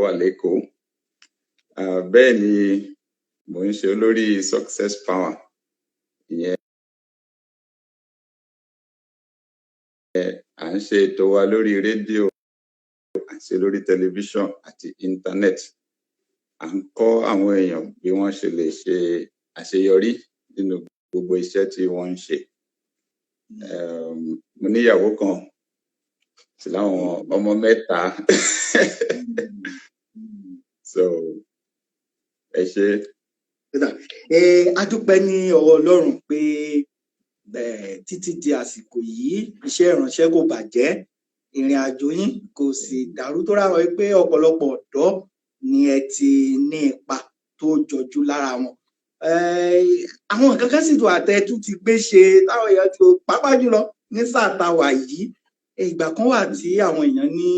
wà lẹ́kọ̀ọ́. Bẹ́ẹ̀ ni mo ń ṣe olórí Success Power. Ìyẹn à ń ṣe ètò wa lórí rédíò, à ń ṣe lórí tẹlifíṣàn àti internet. À ń kọ́ àwọn èèyàn bí wọ́n ṣe lè ṣe àṣeyọrí nínú gbogbo iṣẹ́ tí wọ́n ń ṣe. Mo níyàwó kan sí láwọn ọmọ 3. So ẹ ṣé. A dúpẹ́ ní ọwọ́ Ọlọ́run pé títí di àsìkò yìí iṣẹ́ ìránṣẹ́ kò bàjẹ́, ìrìn àjò yín kò sì dàrú tó ráwọ̀ pé ọ̀pọ̀lọpọ̀ ọ̀dọ́ ni ẹ ti ní ipa tó jọjú lára wọn. Àwọn nǹkan kan sì tó àtẹ̀tù ti gbé ṣe táwọn èèyàn ti pàápàá jùlọ ní sáà tá a wà yìí. Ìgbà kan wà tí àwọn èèyàn ní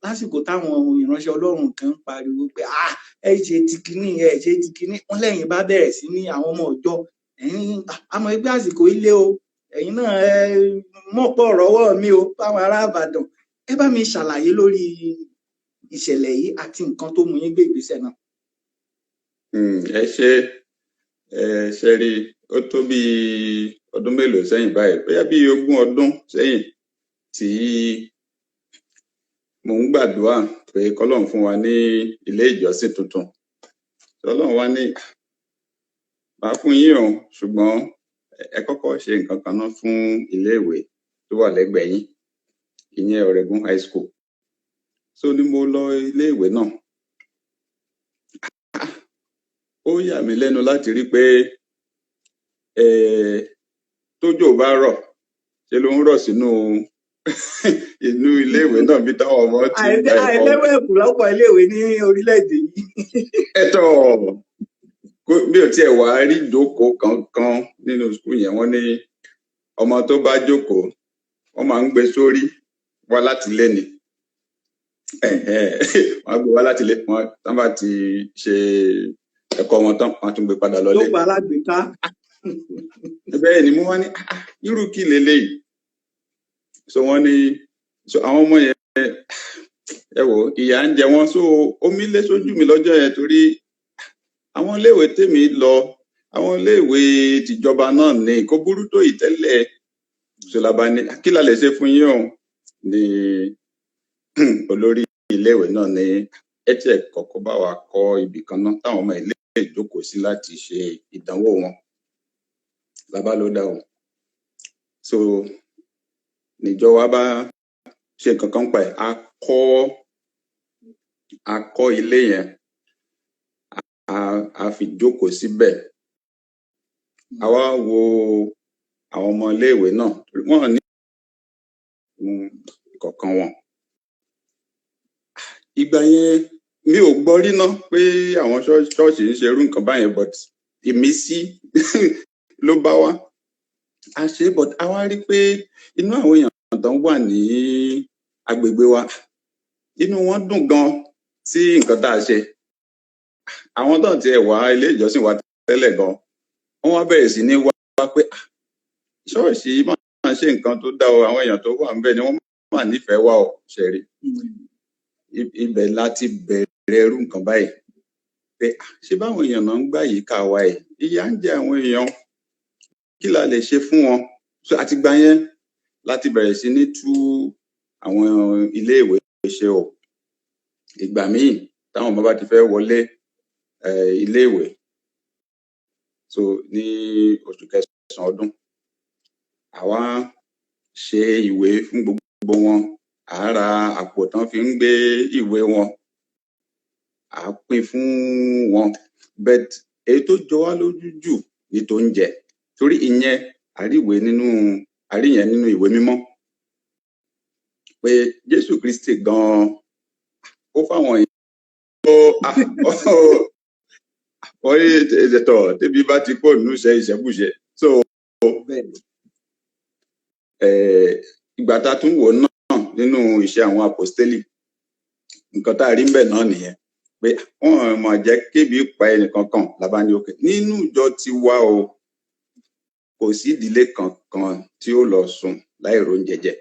lásìkò táwọn ìránṣẹ́ Ọlọ́run kan ń pariwo pé ẹ ṣe ti kíní, ẹ ṣe ti kíní, wọ́n lẹ́yìn bá bẹ̀rẹ̀ sí ní àwọn ọmọ ọ̀dọ́ àmọ́ ẹgbẹ́ àsìkò ilé o, ẹ̀yin náà mọ̀pọ̀ rọ́wọ́ mi o fáwọn ará Ìbàdàn. Ẹ bá mi ṣàlàyé lórí ìṣẹ̀lẹ̀ yìí àti nǹkan tó mú yín gbé ìgbésẹ̀ náà. Ẹ ṣé. Ṣe rí, ó tó bí ọdún mélòó sẹ́yìn báyìí, bóyá bí 20 ọdún sẹ́yìn tí mo ń gbàdúrà pé k'Ọlọ́run fún wa ní ilé ìjọsìn tuntun. Ọlọ́run wá ní màá fún yín o, ṣùgbọ́n ẹ kọ́kọ́ ṣe nǹkan kan náà fún iléèwé tó wà lẹ́gbẹ̀ẹ́ yín, ìyẹn Ọ̀rẹ́gùn High School. So ni mo lọ iléèwé náà. Ó yà mí lẹ́nu láti rí pé tójò bá rọ̀ ṣe ló ń rọ̀ sínú inú iléèwé náà bí táwọn ọmọ ti ń gba ẹ̀kọ́. Àìlẹ́wọ̀ ẹ̀kú lọ́pọ̀ iléèwé ní orílẹ̀-èdè yìí. Ẹ̀tọ́ bí o tiẹ̀ wá rí ìjókòó kankan nínú skul yẹn, wọ́n ní ọmọ tó bá jókòó wọ́n máa ń gbé sórí wá láti ilé ni. Wọ́n á gbé wá láti ilé, wọ́n bá ti ṣe ẹ̀kọ́ wọn tán, wọ́n á tún gbé padà lọlé. Tó gba alágbèéká. Bẹ́ẹ̀ ni mo wá ní irú kí leléyìí. So wọ́n ní àwọn ọmọ yẹn ẹ wò ìyà ń jẹ wọ́n, so omi lé sójú mi lọ́jọ́ yẹn torí àwọn iléèwé tèmi lọ, àwọn iléèwé tìjọba náà ní kò burú tó ìtẹ́lẹ̀. Ṣọlábà ní kí la lè ṣe fún yín o, ní olórí iléèwé náà ní ẹ tiẹ̀ kọ́kọ́ bá wa kọ́ ibì kan náà táwọn ọmọ ilé ìjókòó sí láti ṣe ìdánwò wọn. Lábá ló dáhùn. So níjọ wa bá ṣe nǹkan kan pa ẹ̀, a kọ́ ilé yẹn, a fi jókòó síbẹ̀. A wá wo àwọn ọmọ iléèwé náà, wọ́n ní ìkọ̀ọ̀kan wọn. Ìgbà yẹn mi ò gbọ́ rí ná pé àwọn ṣọ́ọ̀ṣì ń ṣe irú nǹkan báyẹn, but ìmísí ló bá wá. A ṣe but a wá rí pé inú àwọn èèyàn tó ń wà ní agbègbè wa, inú wọn dùn gan sí nǹkan tá a ṣe. Àwọn tó ti ẹ̀ wá ilé ìjọsìn wa tẹ́lẹ̀ gan, wọ́n wá bẹ̀rẹ̀ sí ní wá pé ṣọ́ọ̀ṣì máa ṣe nǹkan tó dá o, àwọn èèyàn tó wà ńbẹ̀ ni wọ́n máa nífẹ̀ẹ́ wa o, ṣe rí. Ibẹ̀ láti bẹ̀rẹ̀ irú nǹkan báyìí pé ṣé báwọn èèyàn náà ń gbà yìí ká wa ẹ̀, ìyà ń jẹ àwọn èèyàn, kí la lè ṣe fún wọn. So àtìgbà yẹn láti bẹ̀rẹ̀ sí ní tú àwọn iléèwé ṣe o. Ìgbà míì táwọn ọmọ bá ti fẹ́ wọlé iléèwé, so ní oṣù kẹsàn-án ọdún, àwa ṣe ìwé fún gbogbo wọn, à ra àpò tán fi ń gbé ìwé wọn, à pín fún wọn. But èyí tó jọ wá lójú jù ní tó ń jẹ, torí ìyẹn àríyẹn nínú ìwé mímọ́ pé Jésù Kristi gan ó fáwọn wọ́n rí ẹ̀tọ́ débi bá ti pọ̀ nínú ìṣẹ́kùṣe. So ìgbà tá a tún wò náà nínú iṣẹ́ àwọn àpọ́stélì, nǹkan tá a rí ńbẹ̀ náà nìyẹn pé wọ́n máa jẹ́ kébi pa ẹnìkankan. Lábá ní òkè nínú ìjọ ti wá o, kò sí ìdílé kankan tí ó lọ sùn láì róúnjẹ jẹ.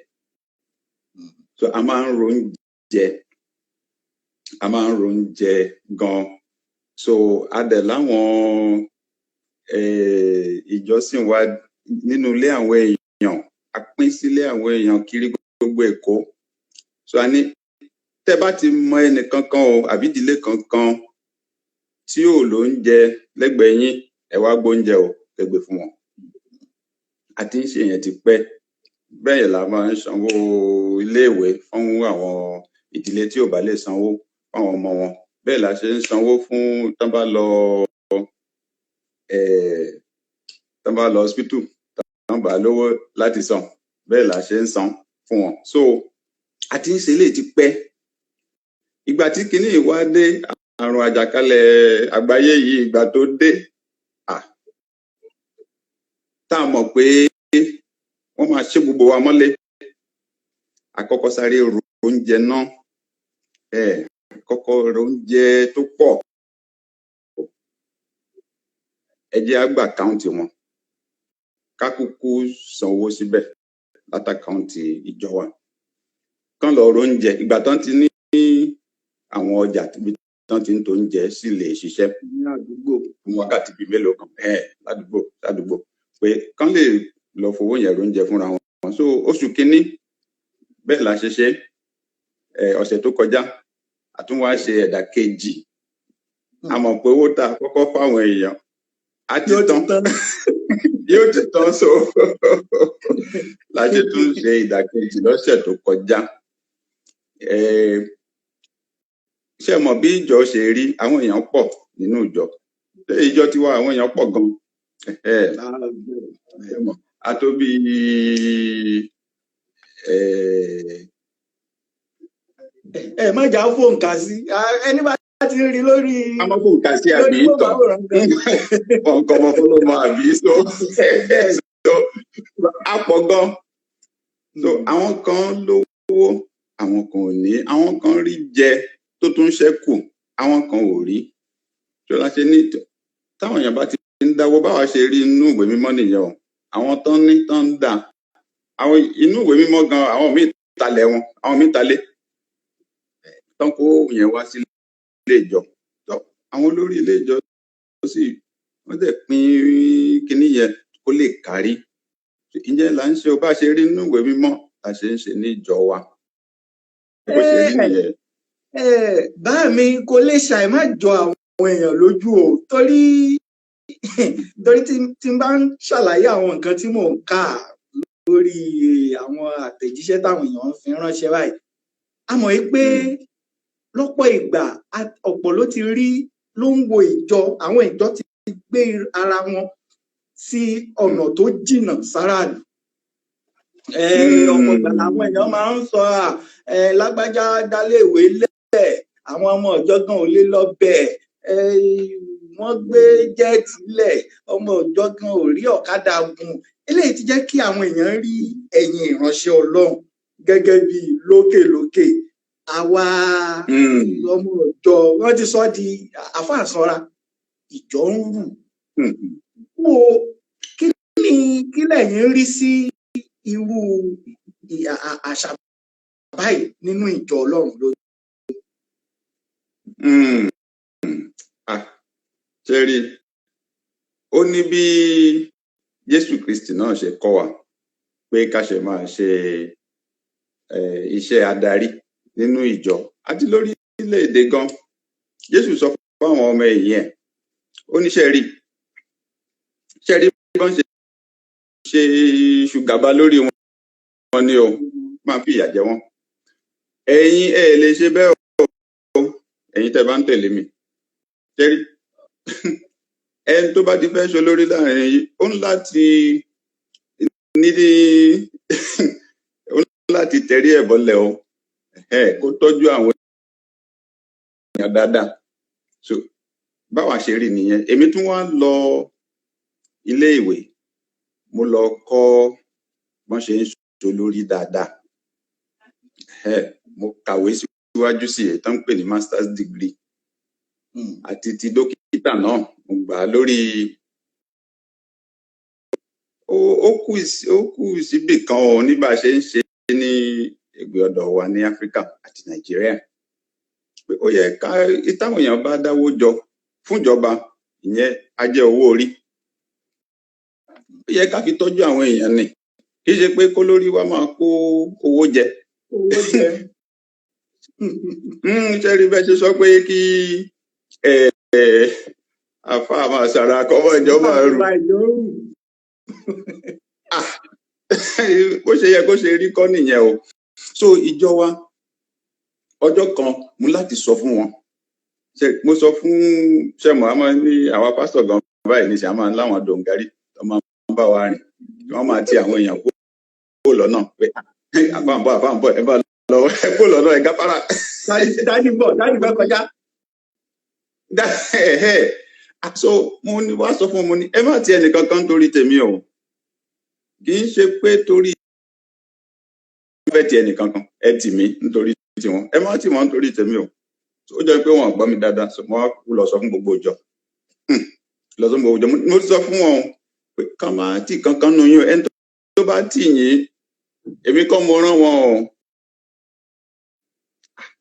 So a máa ń róúnjẹ, a máa ń roúnjẹ gan. So a dẹ̀ láwọn ìjọsìn wa nínú ilé àwọn èèyàn, a pín sílé àwọn èèyàn kiri gbogbo Èkó. So a ní tẹ́ bá ti mọ ẹnìkankan o àbí ìdílé kankan tí ò lóúnjẹ lẹ́gbẹ̀ẹ́ yín, ẹ wá gbóúnjẹ o, kẹ́ gbé fún wọn. A ti ń ṣe yẹn ti pẹ́. Bẹ́ẹ̀ la máa ń sanwó iléèwé fún àwọn ìdílé tí ò bá lè sanwó fáwọn ọmọ wọn. Bẹ́ẹ̀ la ṣe ń sanwó fún tán bá lọ hospital, tán bá lówó láti san. Bẹ́ẹ̀ la ṣe ń san fún wọn. So a ti ń ṣe eléyìí ti pẹ́. Ìgbà tí kinní yìí wá dé, àrùn àjàkálẹ̀ àgbáyé yìí, ìgbà tó dé, tá a mọ̀ pé wọ́n máa ṣe gbogbo wa mọ́lé, àkọ́kọ́ sáré ro oúnjẹ náà, kọ́kọ́ ro oúnjẹ tó pọ̀. Ẹ jẹ́ á gba àkáǹtì wọn, ká kúkú sanwó síbẹ̀ látàkáǹtì ìjọ wa. Kán lọ ro oúnjẹ. Ìgbà tán ti ní àwọn ọjà tán ti ń to oúnjẹ sì lè ṣiṣẹ́ ní àdúgbò. fún wákàtí bíi mélòó kan ládùúgbò pé kán lè lọ fowó yẹn ro oúnjẹ fúnra wọn. So oṣù kínní bẹ́ẹ̀ la ṣe ṣe. Ọ̀sẹ̀ tó kọjá a tún wá ṣe ẹ̀dà kejì. A mọ̀ pé owó tá a kọ́kọ́ fáwọn èèyàn á ti tán yóò ti tán. So la ṣe tún ṣe ìdàkejì lọ́sẹ̀ tó kọjá. Ṣé mọ̀ bí ìjọ ṣe rí? Àwọn èèyàn pọ̀ nínú ìjọ. Ìjọ tiwa àwọn èèyàn pọ̀ gan. A tó bí má jà fòǹkà sí ẹni bá ti rí lórí. A máa fòǹkà sí àbí ìtàn ọkọ̀ ọmọ fọlọ́mọ àbí so a pọ̀ gan. So àwọn kan lówó, àwọn kan ò ní, àwọn kan rí jẹ tó tún ṣẹ́kù, àwọn kan ò rí. So la ṣe ní táwọn èèyàn bá ti ń dáwó, báwa ṣe rí inú ìwé mímọ́ nìyẹn o. Àwọn tán ní tán ń dà, àwọn inú ìwé mímọ́ gan, àwọn míì talẹ̀ wọn, àwọn míì talé tán kó yẹn wá sí ilé ìjọ. Àwọn olórí ilé ìjọ sì wọ́n dẹ̀ pín kinní yẹn kó lè kárí. Ǹjẹ́ là ń ṣe o bá ṣe rí inú ìwé mímọ́ la ṣe ń ṣe ní ìjọ wa. Bó ṣe rí nìyẹn. Bá mi kò lè ṣàì má jọ àwọn èèyàn lójú o, torí tí n bá ń ṣàlàyé àwọn nǹkan tí mò ń kà lórí àwọn àtẹ̀jíṣẹ́ táwọn èèyàn fi ránṣẹ́ báyìí, a mọ̀ pé lọ́pọ̀ ìgbà ọ̀pọ̀ ló ń wo ìjọ, àwọn ìjọ ti gbé ara wọn sí ọ̀nà tó jìnnà sáráàlú. Ọ̀pọ̀ ìgbà làwọn èèyàn máa ń sọ lágbájá dálé ìwé lẹ̀, àwọn ọmọ ìjọ gan ò lè lọ bẹ̀, wọ́n gbé jẹ́ẹ̀tì lẹ̀, ọmọ ìjọ gan ò rí ọ̀kadà gùn. Eléyìí ti jẹ́ kí àwọn èèyàn rí ẹ̀yìn ìránṣẹ́ Ọlọ́run gẹ́gẹ́ bí lókèlókè. Àwa ọmọ ìjọ wọ́n ti sọ di àfàsọ́ra, ìjọ ń rù. Kí lẹ̀yin rí sí irú àṣà báyìí nínú ìjọ Ọlọ́run lójú? Ṣé rí, ó ní bí Jésù Kristi náà ṣe kọ́ wa pé ká ṣe máa ṣe iṣẹ́ adarí nínú ìjọ àti lórí orílẹ̀-èdè gan. Jésù sọ fún àwọn ọmọ ẹ̀yìn ẹ̀, ó ní ṣé rí bọ́n ṣe ṣùgàbá lórí wọn ni o, máa fi ìyà jẹ wọn. Ẹ̀yin ẹ lè ṣe bẹ́ẹ̀ o, ẹ̀yin tẹ́ bá ń tẹ̀lé mi. Ṣé rí ẹni tó bá ti fẹ́ ṣe olórí láàrin yìí, ó ń láti tẹrí ẹ̀ bọ́lẹ̀ o, kó tọ́jú àwọn èèyàn dáadáa. So báwa ṣe rí nìyẹn. Èmi tún wá lọ ilé ìwé, mo lọ kọ́ bọ́n ṣe ń ṣe olórí dáadáa. Mo kàwé síwájú sí èyí tó ń pè ní master's degree àti ti dókítà náà mo gbà lórí. Ó kù síbì kan o ní bá a ṣe ń ṣe ní ẹgbẹ́ ọ̀dọ̀ wa ní Áfíríkà àti Nàìjíríà. pé ó yẹ ká táwọn èèyàn bá dáwó jọ fúnjọba, ìyẹn á jẹ́ owó orí, ó yẹ ká fi tọ́jú àwọn èèyàn ni, kì í ṣe pé kó lórí wa máa kó owó jẹ. Ṣé rí bẹ́ẹ̀ ṣe sọ pé kí àfáà máa ṣàrà kọ́mọ́ ìjọba rù. Bó ṣe yẹ kó ṣe rí kọ́ nìyẹn o. So ìjọ wa ọjọ́ kan mú láti sọ fún wọn. Mo sọ fún ṣẹ́mọ̀ a máa ní àwa pásítọ̀ gan báyìí ní ṣe a máa ń láwọn dòǹgárí tó máa ń bá wa rìn, wọ́n máa ti àwọn èèyàn kó lọ́nà pé àfáàǹbọ̀ ẹ bá lọ ẹ kó lọ́nà ẹ gáfárà. Dájú bọ̀ kọjá. So mo ní wá sọ fún mo ní ẹ má ti ẹnìkan kan torí tèmi o, kì í ṣe pé torí fẹ́ ti ẹnìkan kan ẹ tì mí nítorí tiwọn, ẹ má tì wọ́n nítorí tèmi o. Ó jẹ́ pé wọ́n gbọ́ mi dáadáa, so mo wá lọ sọ fún gbogbo ìjọ. Lọ sọ fún gbogbo ìjọ, mo sọ fún wọn pé ká máa tì kankan nù yín, ẹni tó bá tì yín èmi kọ́ mo rán wọn o.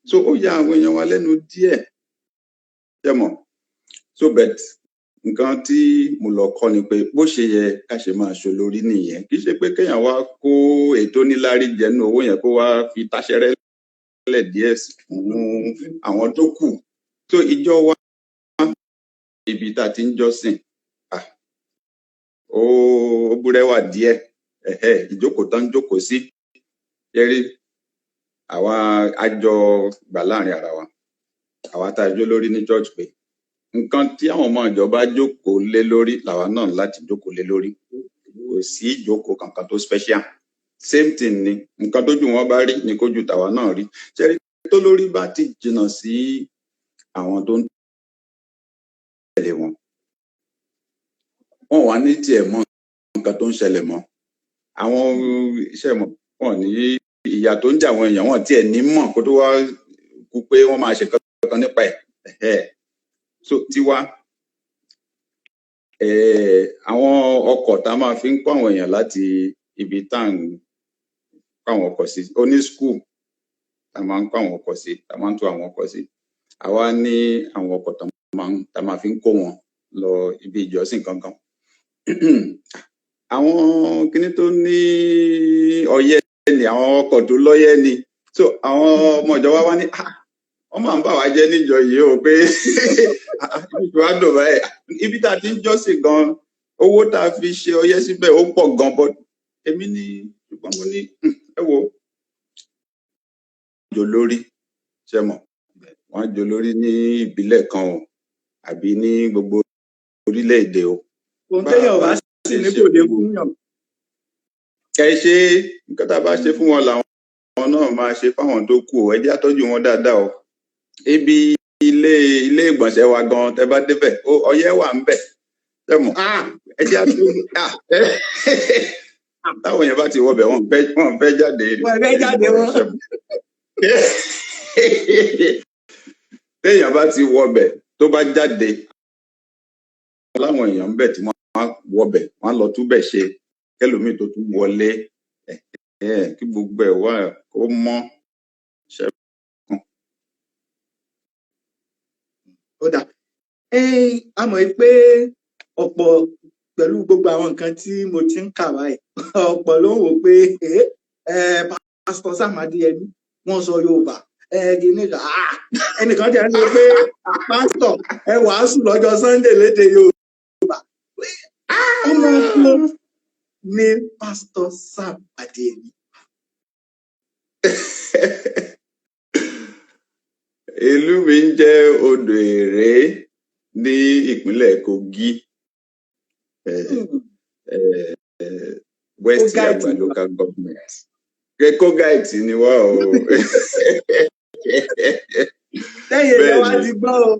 So ó ya àwọn èèyàn wa lẹ́nu díẹ̀, ṣé mọ̀? So bet nǹkan tí mo lọ kọ́ ni pé bó ṣe yẹ ká ṣe máa ṣolórí nìyẹn, kì í ṣe pé kéèyàn wá kó ètò níláárí jẹnu owó yẹn kó wá fi táṣẹ́rẹ́ lẹ̀ díẹ̀ fún àwọn tó kù. So ìjọ wa ibi tá a ti ń jọ́sìn ó búrẹ́wà díẹ̀, ìjókòó tán ń jókòó sí yẹrí àwa àjọ gbà láàrin ara wa, àwa tá a jó lórí ní church pé nǹkan tí àwọn ọmọ ìjọba jókòó lé lórí làwa náà láti jókòó lé lórí, kò sí ìjókòó kankan tó special, same thing ni nǹkan tójú wọn bá rí ni kójú tàwa náà rí. Ṣẹ́rí tó lórí bá ti jìnnà sí àwọn tó ń tẹ̀lé wọn, wọn wà ní tiẹ̀ mọ̀ nǹkan tó ń ṣẹlẹ̀ mọ́. Àwọn iṣẹ́ mọ̀ wọn ní ìyà tó ń jẹ àwọn èèyàn, wọn tiẹ̀ ní mọ̀ kó tó wá kú pé wọ́n máa ṣe kankan nípa ẹ̀. So tiwa àwọn ọkọ̀ tá a máa fi ń kó àwọn èèyàn láti ibi tá à ń kó àwọn ọkọ̀ sí, oní school tá a máa ń kó àwọn ọkọ̀ sí, tá a máa ń tó àwọn ọkọ̀ sí, àwa ní àwọn ọkọ̀ tá a máa fi ń kó wọn lọ ibi ìjọsìn kankan. Àwọn kinní tó ní ọyẹ́ ni àwọn ọkọ̀ tó lọ́yẹ́ ni. So àwọn ọmọ ìjọba wá ní wọ́n máa ń bà wá jẹ́ níjọ yìí o pé ibi wa dùn báyìí, ibi tá a ti ń jọ́sìn gan owó tá a fi ṣe ọyẹ́ síbẹ̀ ó pọ̀ gan, but èmi ní ṣùgbọ́n mo ní ẹ wo jò lórí, ṣe mọ̀ wọ́n jò lórí ní ìbílẹ̀ kan o àbí ní gbogbo orílẹ̀-èdè o. Ohun téèyàn bá sì ní kò dé fún yàn. Ẹ ṣe nǹkan tá a bá ṣe fún wọn làwọn náà máa ṣe fáwọn tó kù o, ẹ jẹ́ á tọ́jú wọn dáadáa o. Ibi ilé ìgbọ̀nsẹ̀ wa gan tẹ́ bá débẹ̀ ọyẹ́ wà ń bẹ̀, ṣé mọ̀ ẹ jẹ́ á tọ́jú táwọn èèyàn bá ti wọbẹ̀ wọ́n fẹ́ jáde. Téèyàn bá ti wọbẹ̀ tó bá jáde láwọn èèyàn ń bẹ̀ tí wọ́n á wọbẹ̀ wọ́n á lọ túbẹ̀ ṣe kẹ́lòmíì tó tún wọlé kí gbogbo ẹ̀ wà kó mọ́ ṣe. Ó dà a mọ̀ pé ọ̀pọ̀ pẹ̀lú gbogbo àwọn nǹkan tí mo ti ń kà báyìí ọ̀pọ̀ ló ń wò pé pásítọ̀ Sam Adéyẹmí wọ́n sọ Yorùbá ẹnìkan jẹ́ ń sọ pé pásítọ̀ ẹ wàásù lọ́jọ́ Sunday lédè Yorùbá. Ọmọ ọkọ ni pásítọ̀ Sam Adéyẹmí. Ìlú mi ń jẹ́ Odò Èrè ní ìpínlẹ̀ Kogi, West Yagba local government. Kogite ni wá o. Lẹ́yìn ìyẹn wá ti gbọ́ o.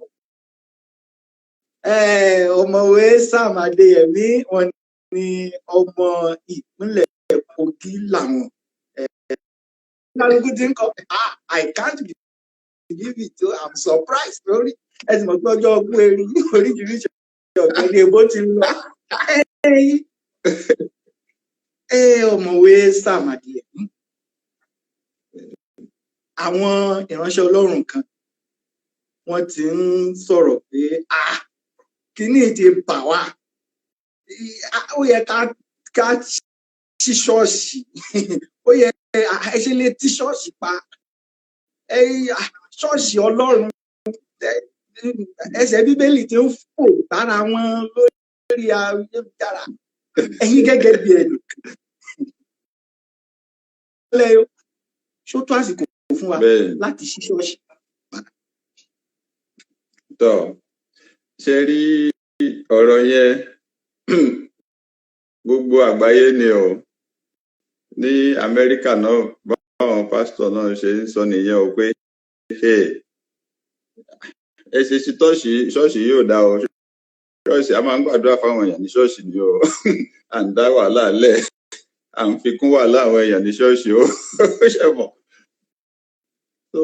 Ọ̀mọ̀wé Sam Adéyẹmí wọn ni ọmọ ìpínlẹ̀ Kogi làwọn. Kálukú ti ń kọ́ I can't believe it, I'm surprised lórí ẹ̀sìn mọ̀ pé ọjọ́ ọgbọ́n erin ní oríṣiríṣi ọ̀gbẹ́ni èbó ti lọ. Ọ̀mọ̀wé Sam Adéyẹmí àwọn ìránṣẹ́ Ọlọ́run kan wọ́n ti ń sọ̀rọ̀ pé kíní ti bà wá, ó yẹ ká ṣí ṣọ́ọ̀ṣì, ó yẹ ẹ ṣe lè tí ṣọ́ọ̀ṣì pa, ṣọ́ọ̀ṣì Ọlọ́run, ẹsẹ̀ Bíbélì ti ń fò lára wọn lórí ayélujára, ẹ̀yin gẹ́gẹ́ bí ẹnì ṣó tó àsìkò fún wa láti ṣí ṣọ́ọ̀ṣì. Tọ́ ṣe rí ọ̀rọ̀ yẹn gbogbo àgbáyé ni o, ní Amẹ́ríkà náà báwọn pásítọ̀ náà ṣe ń sọ nìyẹn o pé ẹ ṣe sí ṣọ́ọ̀ṣì yóò dá o, ṣọ́ọ̀ṣì a máa ń gbàdúrà fáwọn èèyàn ní ṣọ́ọ̀ṣì ni o à ń dá wàhálà lẹ̀, à ń fi kún wàhálà àwọn èèyàn ní ṣọ́ọ̀ṣì o ṣe mọ̀. So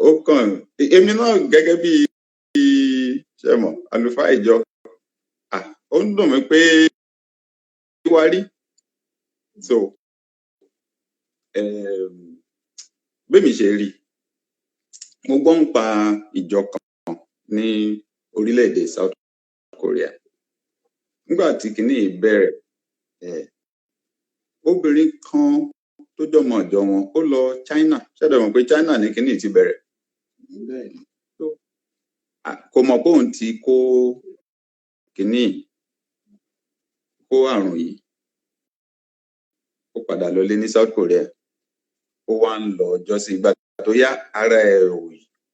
ó kàn èmi náà gẹ́gẹ́ bí ṣe mọ̀ àlùfáà ìjọ, ó ń dùn mí pé wá rí. So bẹ́ẹ̀mi ṣe rí, mo gbọ́ ń pa ìjọ kan ní orílẹ̀-èdè South Korea. Nígbà tí kinní bẹ̀rẹ̀, obìnrin kan tó jọmọ ìjọ wọn ó lọ China, ṣẹ́dọ̀ mọ̀ pé China ní kinní ti bẹ̀rẹ̀, kò mọ̀ pé òun ti kó kinní kó àrùn yìí, ó padà lọlé ní South Korea, ó wá ń lọ jọ́sìn. Ìgbà tó yá ara ẹ̀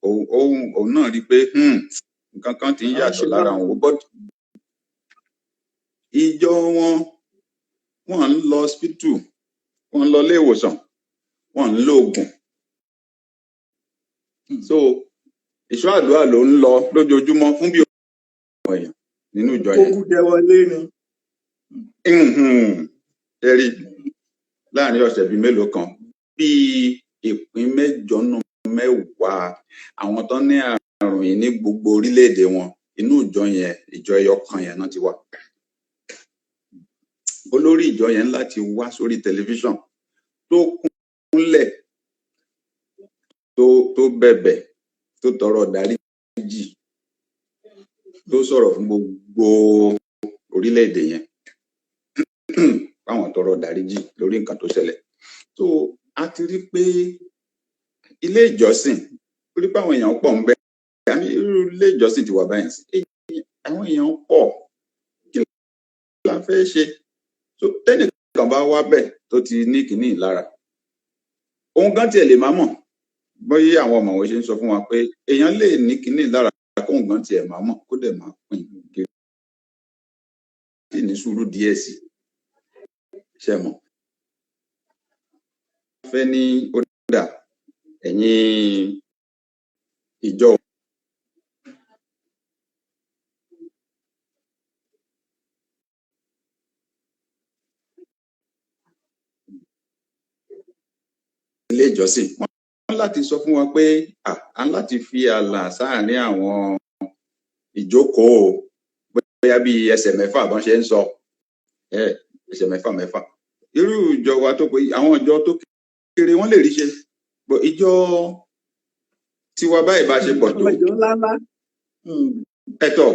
òun náà rí i pé nǹkan kan ti ń yàtọ̀ lára òun. But ìjọ wọ́n ń lọ hospital, wọ́n ń lọ ilé ìwòsàn, wọ́n ń lo oògùn. So ìṣọ́ àdúrà ló ń lọ lójoojúmọ́ fún bí ọ̀pọ̀ èèyàn nínú ìjọ yẹn. Kókù jẹ wọlé ni. Ẹ̀rí láàrin ọ̀sẹ̀ bíi mélòó kan, bíi ìpín 9/10 àwọn tó ní àrùn yìí ní gbogbo orílẹ̀-èdè wọn, inú ìjọ yẹn, ìjọ ẹyọ kan yẹn náà ti wá. Olórí ìjọ yẹn láti wá sórí tẹlifíṣàn tó kúnlẹ̀ tó bẹ̀bẹ̀ tó tọrọ dáríjì tó sọ̀rọ̀ fún gbogbo orílẹ̀-èdè yẹn báwọn tọrọ dáríjì lórí nǹkan tó ṣẹlẹ̀. So a ti rí pé ilé ìjọsìn, rí pé àwọn èèyàn pọ̀ ń bẹ, àmì irú ilé ìjọsìn ti wà báyìí, àwọn èèyàn pọ̀, kí la fẹ́ ṣe? So tẹ́nìkan bá wá bẹ̀ tó ti ní kìíní lára, òun gan tiẹ̀ lè má mọ̀, bóyá àwọn ọ̀mọ̀wé ṣe ń sọ fún wa pé èèyàn lè ní kìíní lára kóun gan tiẹ̀ má mọ̀ kó dẹ̀ máa pín kiri, sì ní sùúrù díẹ̀ sí ṣe mọ̀. Fẹ́ ní ó dà ẹ̀yin ìjọ ilé ìjọsìn, wọ́n láti sọ fún wa pé a láti fi ààlà sáàárín àwọn ìjókòó, bóyá bí ẹsẹ̀ 6 bọ́n ṣe ń sọ, ẹsẹ̀ 6. Irú ìjọ wa tó pé àwọn ìjọ tó kéré wọ́n lè rí ṣe, bọ̀ ìjọ tiwa báyìí bá ṣe pọ̀ tó ẹ̀tọ́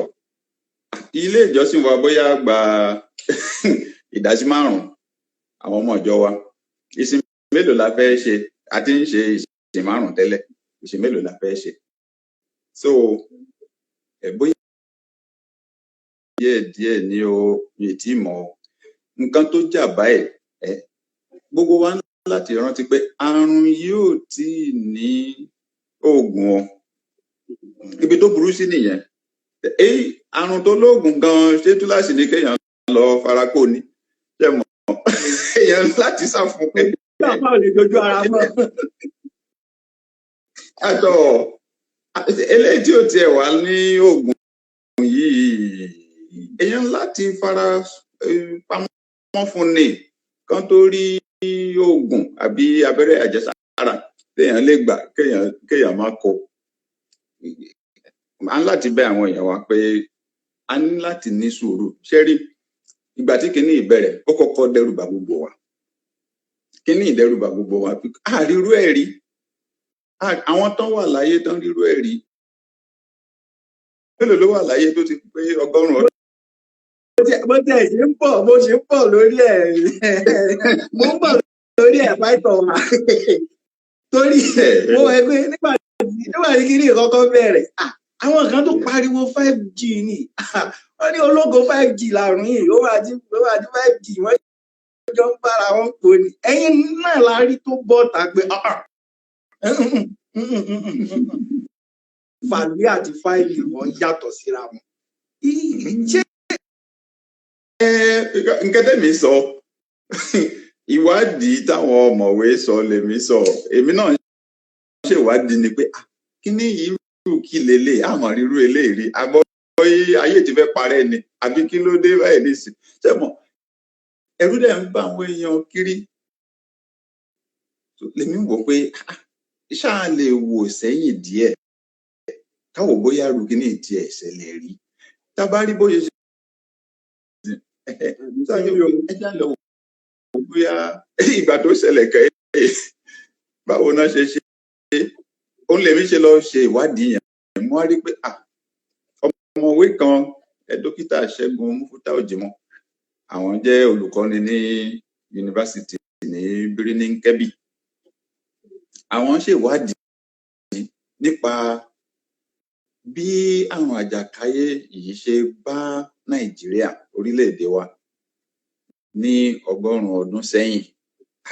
ilé ìjọsìn wa bóyá gba ìdajì 5 àwọn ọmọ ìjọ wa, ìsìn mélòó la fẹ́ ṣe? A ti ń ṣe ìsìn 5 tẹ́lẹ̀, ìsìn mélòó la fẹ́ ṣe? So bóyá díẹ̀ ni o, mi tí mọ̀ nǹkan tó jà báyìí, gbogbo wa láti rántí pé àrùn yóò tí ní oògùn o. Ibi tó burú sí nìyẹn. Àrùn tó lóògùn gan ṣé túláàsì ní kéèyàn lọ farakó ni, ṣe mọ̀ èèyàn láti sá fún pé báwo lè dojú ara mọ́. Àtọ̀ eléyìí tí ò tiẹ̀ wá ní oògùn yìí, èèyàn láti fara pamọ́ fún ni kan tó rí oògùn àbí abẹ́rẹ́ àjẹsára téèyàn lè gbà kéèyàn má kó. A ń láti bẹ̀ àwọn èèyàn wa pé a ní láti ní sùúrù. Ṣé rí ìgbà tí kinní ìbẹ̀rẹ̀ ó kọ́kọ́ dẹ́rùbà gbogbo wa, kinní ìdẹ́rùbà gbogbo wa, àrírú ẹ̀ rí. àwọn tán wà láyé tán rírú ẹ̀ rí mélòó ló wà láyé tó ti pé 100 ọdún. bó tẹ̀ ṣe ń pọ̀ bó ṣe ń pọ̀ lórí ẹ̀ mo ń pọ̀ lórí ẹ̀ pàtó wa torí mo wẹ̀ pé nígbà tí kí ni ìkọ́kọ́ bẹ̀rẹ̀ àwọn kan tó pariwo 5G ni wọ́n ní ológo 5G làrùn yìí ó máa di 5G wọ́n jọ ń bára wọn pò ní ẹ̀yin náà la rí tó bọ́ ta pé fàlẹ́ àti fáìlì wọn yàtọ̀ síra wọn. ṣé nǹkan tẹ́mi sọ ìwádìí táwọn ọ̀mọ̀wé sọ lèmi sọ èmi náà ṣèwádìí ni pé kí ni irú kí lélẹ̀ àmọ́ rírú eléyìí àbọ̀ ayé ti fẹ́ parẹ́ ni àbí kí ló dé báyìí nísìn ṣẹ́mọ̀ ẹ̀rù dẹ̀ ń bá àwọn èèyàn kiri lèmi wò pé ṣáà lè wò sẹ́yìn díẹ̀ káwò bóyá rú kí ní ìtì ẹ̀ṣẹ̀ lè rí tá bá rí bóyá ṣe ẹjá lọ wò bóyá ìgbà tó ṣẹlẹ̀ kẹ́yẹ́ báwo náà ṣe ṣe òun lèmi ṣe lọ ṣe ìwádìí yẹn mo wá rí pé ọmọwé kan dókítà Ṣẹ́gun Múfútà Òjìmọ́ àwọn jẹ́ olùkọ́ni ní yunifásitì ní Birnin Kebbi àwọn ṣèwádìí nípa bí àrùn àjàkáyé yìí ṣe bá Nàìjíríà orílẹ̀-èdè wa ní 100 ọdún sẹ́yìn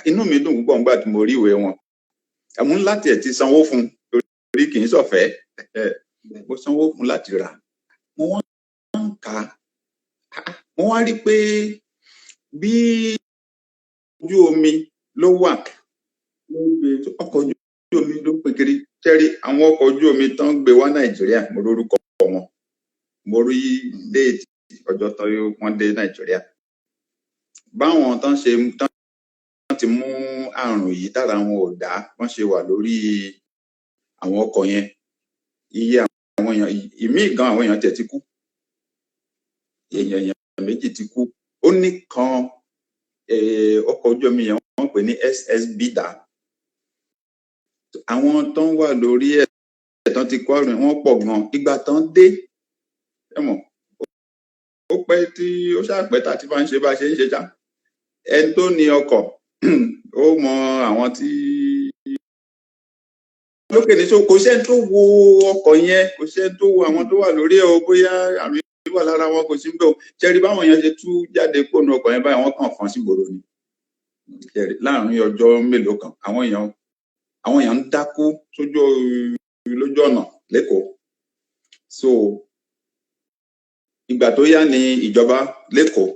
inú mi dùn púpọ̀ nígbà tí mo rí ìwé wọn àmú láti ẹ̀ ti sanwó fún torí kì í ṣọ̀fẹ́ mo sanwó fún láti rà mo wọ́n ń kà á mo wá rí pé bí ojú omi ló wà ọkọ̀ ojú omi ló pé kiri tẹ́rí àwọn ọkọ̀ ojú omi tán gbé wá Nàìjíríà mo lórúkọ wọn mo rí déètì ọjọ́ tán wọ́n dé Nàìjíríà báwọn tán ṣe tán ti mú àrùn yìí tára wọn ò dá wọ́n ṣe wà lórí àwọn ọkọ̀ yẹn iye àwọn èèyàn ìmíì gan àwọn èèyàn tẹ̀ ti kú èèyàn méjì ti kú ó ní kan ọkọ̀ ojú omi yẹn wọ́n pè ní SS Bida àwọn tán wà lórí ẹ̀ tán ti kó àrùn wọn pọ̀ gan ìgbà tán dé ẹ̀mọ̀ ó pẹ́ tí ó ṣàpẹ́ tá ti bá ń ṣe bá ṣe ń ṣe já ẹni tó ní ọkọ̀ ó mọ àwọn tí lókè ní so kò sẹ́ni tó wo ọkọ̀ yẹn kò sẹ́ni tó wo àwọn tó wà lórí ẹ̀ o bóyá àrùn yìí wà lára wọn kò sí ń bẹ̀ o ṣẹ́rí báwọn èèyàn ṣe tú jáde kóònù ọkọ̀ yẹn báyìí wọ́n kàn fọ́n sí gbòòrò ni láàrin ọjọ́ mélòó kan àwọn èèyàn ń dákú lójú ọ̀nà lẹ́kọ̀ọ́ so ìgbà tó yá ni ìjọba lẹ́kọ̀ọ́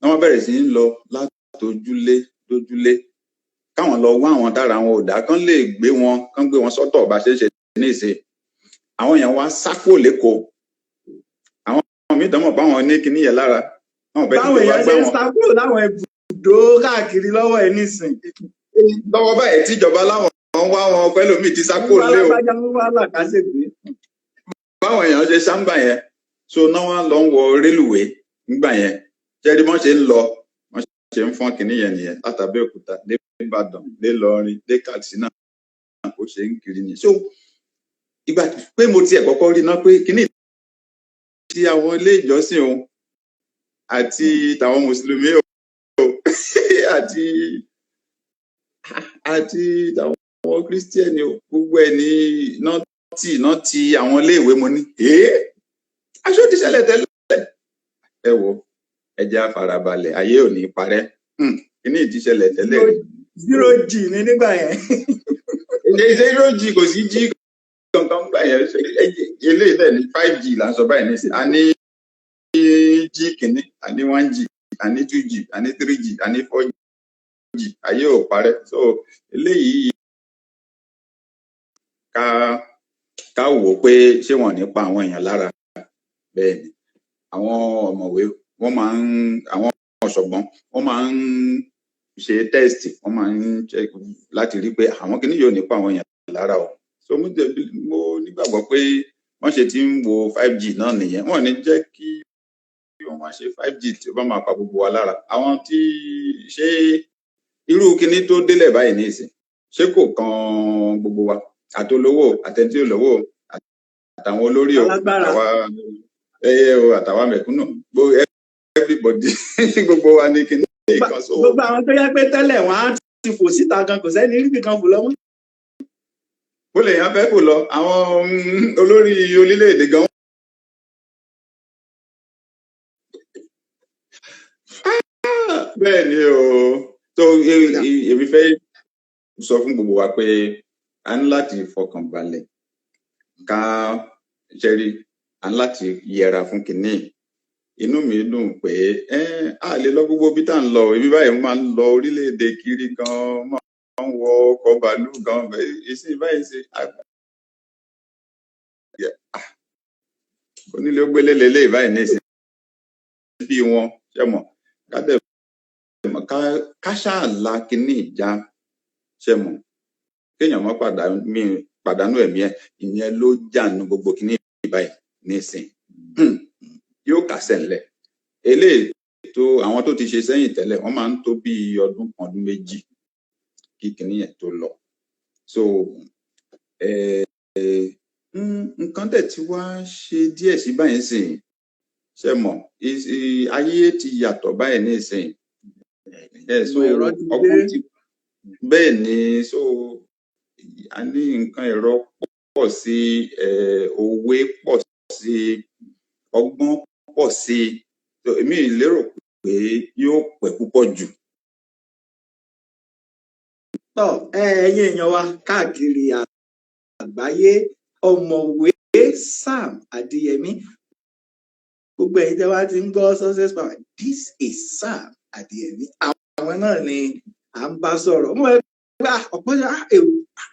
wọ́n bẹ̀rẹ̀ sí ń lọ látòjúlé dójúlé káwọn lọ wá àwọn tára wọn ò dá kán lè gbé wọn sọ́tọ̀ bá ṣe ń ṣe ní ìsìn àwọn èèyàn wá sápò lẹ́kọ̀ọ́ àwọn míì dánmọ̀ báwọn ní kinní yẹn lára báwọn èèyàn ṣe ń sápò láwọn ibùdó káàkiri lọ́wọ́ ẹ̀ nísìn lọ́wọ́ báyìí tíjọba láwọn wá wọn pẹ́lòmíì ti sápò lé o báwọn èèyàn ṣe sáńgbà yẹn so náà wọn lọ ń wọ rélùwé nígbà yẹn jẹ́rí wọ́n ṣe ń lọ wọ́n ṣe ń fọ́n kìnní yẹn nìyẹn látàbẹ́òkúta dé Ìbàdàn dé Ìlọrin dé Katsina ó ṣe ń kiri ni so ìgbà pé mo tiẹ̀ kọ́kọ́ rí náà pé kìnní ti àwọn ilé ìjọsìn o àti tàwọn mùsùlùmí o àti tàwọn kírísítíẹ̀nì o gbogbo ẹ̀ ní náà ti àwọn iléèwé mo ní aṣọ ti ṣẹlẹ̀ tẹ́lẹ̀ ẹ wo ẹjẹ àfarabalẹ̀ ayé ò ní parẹ́ kíní ti ṣẹlẹ̀ tẹ́lẹ̀ 0G ní nígbà yẹn 0G kò sí G kankan gbà yẹn eléyìí náà ní 5G là ń sọ báyìí nísìnyí a ní G kìíní a ní 1G a ní 2G a ní 3G a ní 4G ayé ò parẹ́ so eléyìí ká wò ó pé ṣé wọn ní pa àwọn èèyàn lára bẹ́ẹ̀ ni àwọn ọ̀mọ̀wé wọ́n máa ń àwọn ọ̀ṣọ̀gbọ́n wọ́n máa ń ṣe test wọ́n máa ń check láti rí pé àwọn kìíní yóò nípa àwọn èèyàn lára o so mo nígbàgbọ́ pé wọ́n ṣe ti ń wo 5G náà nìyẹn wọ́n ní jẹ́ kí wọ́n máa ṣe 5G tí ó bá máa pa gbogbo wa lára àwọn tí ṣe irú kìíní tó délẹ̀ báyìí ní ìsìn ṣé kò kan gbogbo wa àtolówó àtẹntí olówó àtàwọn olórí o alágbára àtàwa àtàwa mẹ̀kúnnù everybody gbogbo wa ní kíní kan so. gbogbo àwọn tó yẹ pé tẹ́lẹ̀ wọ́n á ti fò síta gan kò sẹ́ni rí nìkan fò lọ́wọ́. bó lè yàn fẹ́ fò lọ àwọn olórí orílẹ̀-èdè gan. bẹ́ẹ̀ ni o tó èmi fẹ́ sọ fún gbogbo wa pé a ní láti fọkàn balẹ̀ ká ṣẹ́rí a ní láti yẹra fún kinní. Inú mi dùn pé a lè lọ gbogbo bí tá à ń lọ ibi báyìí máa ń lọ orílẹ̀-èdè kiri gan máa ń wọ ọkọ̀ bàálù gan ìsìn báyìí ṣe onílé ó gbélé lélẹ̀ báyìí ní ìsìn bí wọn ṣe mọ̀ ká ṣáàlà kinní ìjà ṣe mọ̀ kéèyàn má pàdánù ẹ̀mí ẹ̀ ìyẹn ló jànú gbogbo kinní báyìí ní ìsìn yóò kásẹ̀ ńlẹ̀ eléyìí tó àwọn tó ti ṣe sẹ́yìn tẹ́lẹ̀ wọ́n máa ń tó bí ọdún kan ọdún méjì kí kinní yẹn tó lọ so nǹkan dẹ̀ tí wá ṣe díẹ̀ sí báyìí sìn ṣe mọ̀ ayé ti yàtọ̀ báyìí ní ìsìn so ọgbọ́n ti bẹ́ẹ̀ ni so a ní nǹkan ẹ̀rọ pọ̀ sí òwe pọ̀ sí ọgbọ́n pọ̀ sí èmi lérò pé yóò pẹ́ púpọ̀ jù. ẹ̀yin èèyàn wa káàkiri àgbáyé ọ̀mọ̀wé Sam Adéyẹmí gbogbo ẹ̀yin tẹ́ wá ti ń gbọ́ Success Power this is Sam Adéyẹmí àwọn náà ni à ń bá sọ̀rọ̀ mo gbà ọ̀pọ̀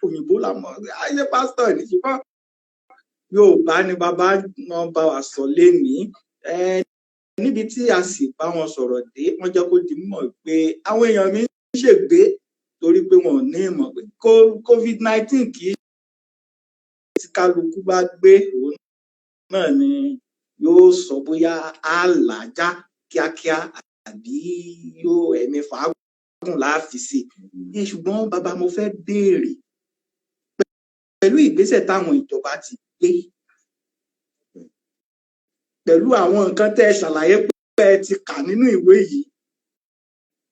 òyìnbó làmọ́ ayé pásítọ̀ ní ṣùgbọ́n Yorùbá ni bàbá wọn bá wa sọ lénìí níbi tí a sì bá wọn sọ̀rọ̀ dé wọ́n jẹ́ kó di mímọ̀ pé àwọn èèyàn mi ń ṣègbé torí pé wọn ò ní ìmọ̀ pé COVID-19 kì í tí kálukú bá gbé òun náà ni yóò sọ bóyá á làájá kíákíá àbí yóò ẹ̀mí fàágùn láàfin sí i ṣùgbọ́n bàbá mo fẹ́ béèrè pẹ̀lú ìgbésẹ̀ táwọn ìjọba ti gbé pẹ̀lú àwọn nǹkan tẹ́ ẹ ṣàlàyé pé ẹ ti kà nínú ìwé yìí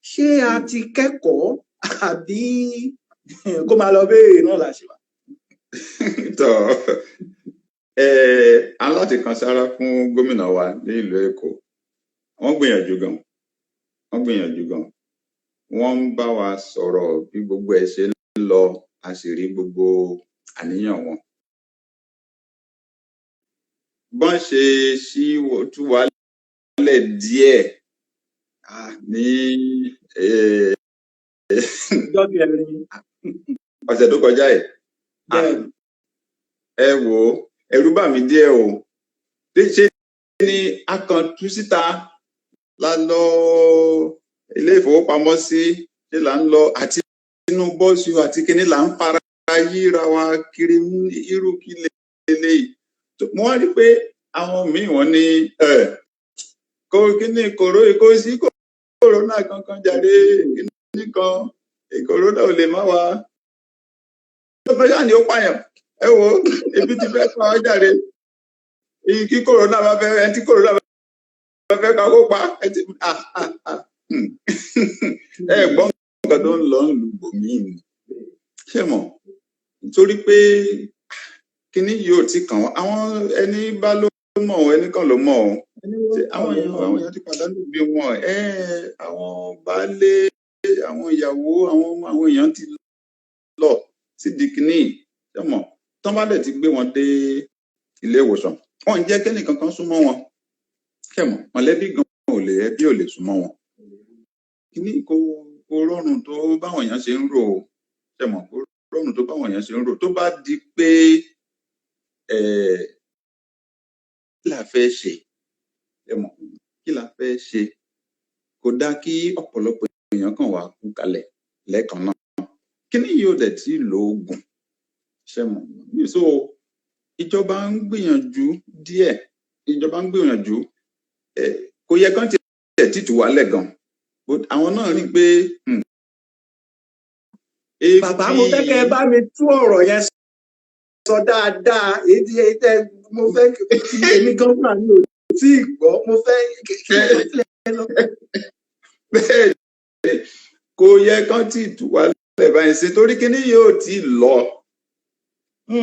ṣé a ti kẹ́kọ̀ọ́ àbí kó máa lọ béèrè náà là ṣe wà. tọ aláti kan sára fún gómìnà wa ní ìlú Èkó wọ́n gbìyànjú gan wọ́n ń bá wa sọ̀rọ̀ bí gbogbo ẹ̀ ṣe lọ a sì rí gbogbo àníyàn wọn bọ́n ṣe ṣí tú wa lẹ̀ díẹ̀ ní ọ̀sẹ̀ tó kọjá ẹ wò ó ẹ̀rù bà mí díẹ̀ o ṣé ní akàntú síta la lọ ilé ìfowópamọ́sí ṣé là ń lọ àti inú bọ́ọ̀sì àti kíní là ń fara yíra wa kiri irú kí lélẹ́yìí mo wá rí pé àwọn míì wọ́n ní kíní kò sí kòrónà kankan jáde kíní kan kòrónà ò lè má wa tó fẹ́ yá ni ó pààyàn ẹ wo ebi ti fẹ́ pa ọ́ jáde kí kòrónà bá fẹ́ ẹni tí kòrónà bá fẹ́ ká kó pa ẹ gbọ́ nǹkan tó ń lọ ń lu bòmíì ni ṣé mọ̀ nítorí pé kíní yóò ti kàn wọ́n àwọn ẹni bá ló mọ̀ ọ́ ẹni kan ló mọ̀ ọ́ àwọn èèyàn ti pàdánù bí wọn àwọn baálé àwọn ìyàwó àwọn ọmọ àwọn èèyàn ti lọ sí di kíní ṣé mọ̀ tán bá dẹ̀ ti gbé wọn dé ilé ìwòsàn wọn ń jẹ́ kẹ́nì kankan súnmọ́ wọn ṣé mọ̀ mọ̀lẹ́bí gan ẹbí ò lè súnmọ́ wọn kíní kò rọrùn tó báwọn èèyàn ṣe ń rò ó ṣé mọ̀ kò rọrùn tó báwọn èèyàn ṣe ń rò tó bá di pé kí la fẹ́ ṣe ẹ mọ̀ kí la fẹ́ ṣe kò dáa kí ọ̀pọ̀lọpọ̀ èèyàn kan wà kú kalẹ̀ lẹ́ẹ̀kan náà kíní yóò dẹ̀ tí lo oògùn ṣé mọ̀ so ìjọba ń gbìyànjú díẹ̀ kò yẹ kán tiẹ̀ títù wálẹ̀ gan àwọn náà rí pé bàbá mo fẹ́ kẹ́ ẹ bá mi tú ọ̀rọ̀ yẹn sọ dáadáa èyí tẹ mo fẹ́ kí èmi gan fúnra mi ò tí ì gbọ́ mo fẹ́ bẹ́ẹ̀ kò yẹ kán tí ì tú wa lẹ̀ báyìí sí torí kíní yóò tí ì lọ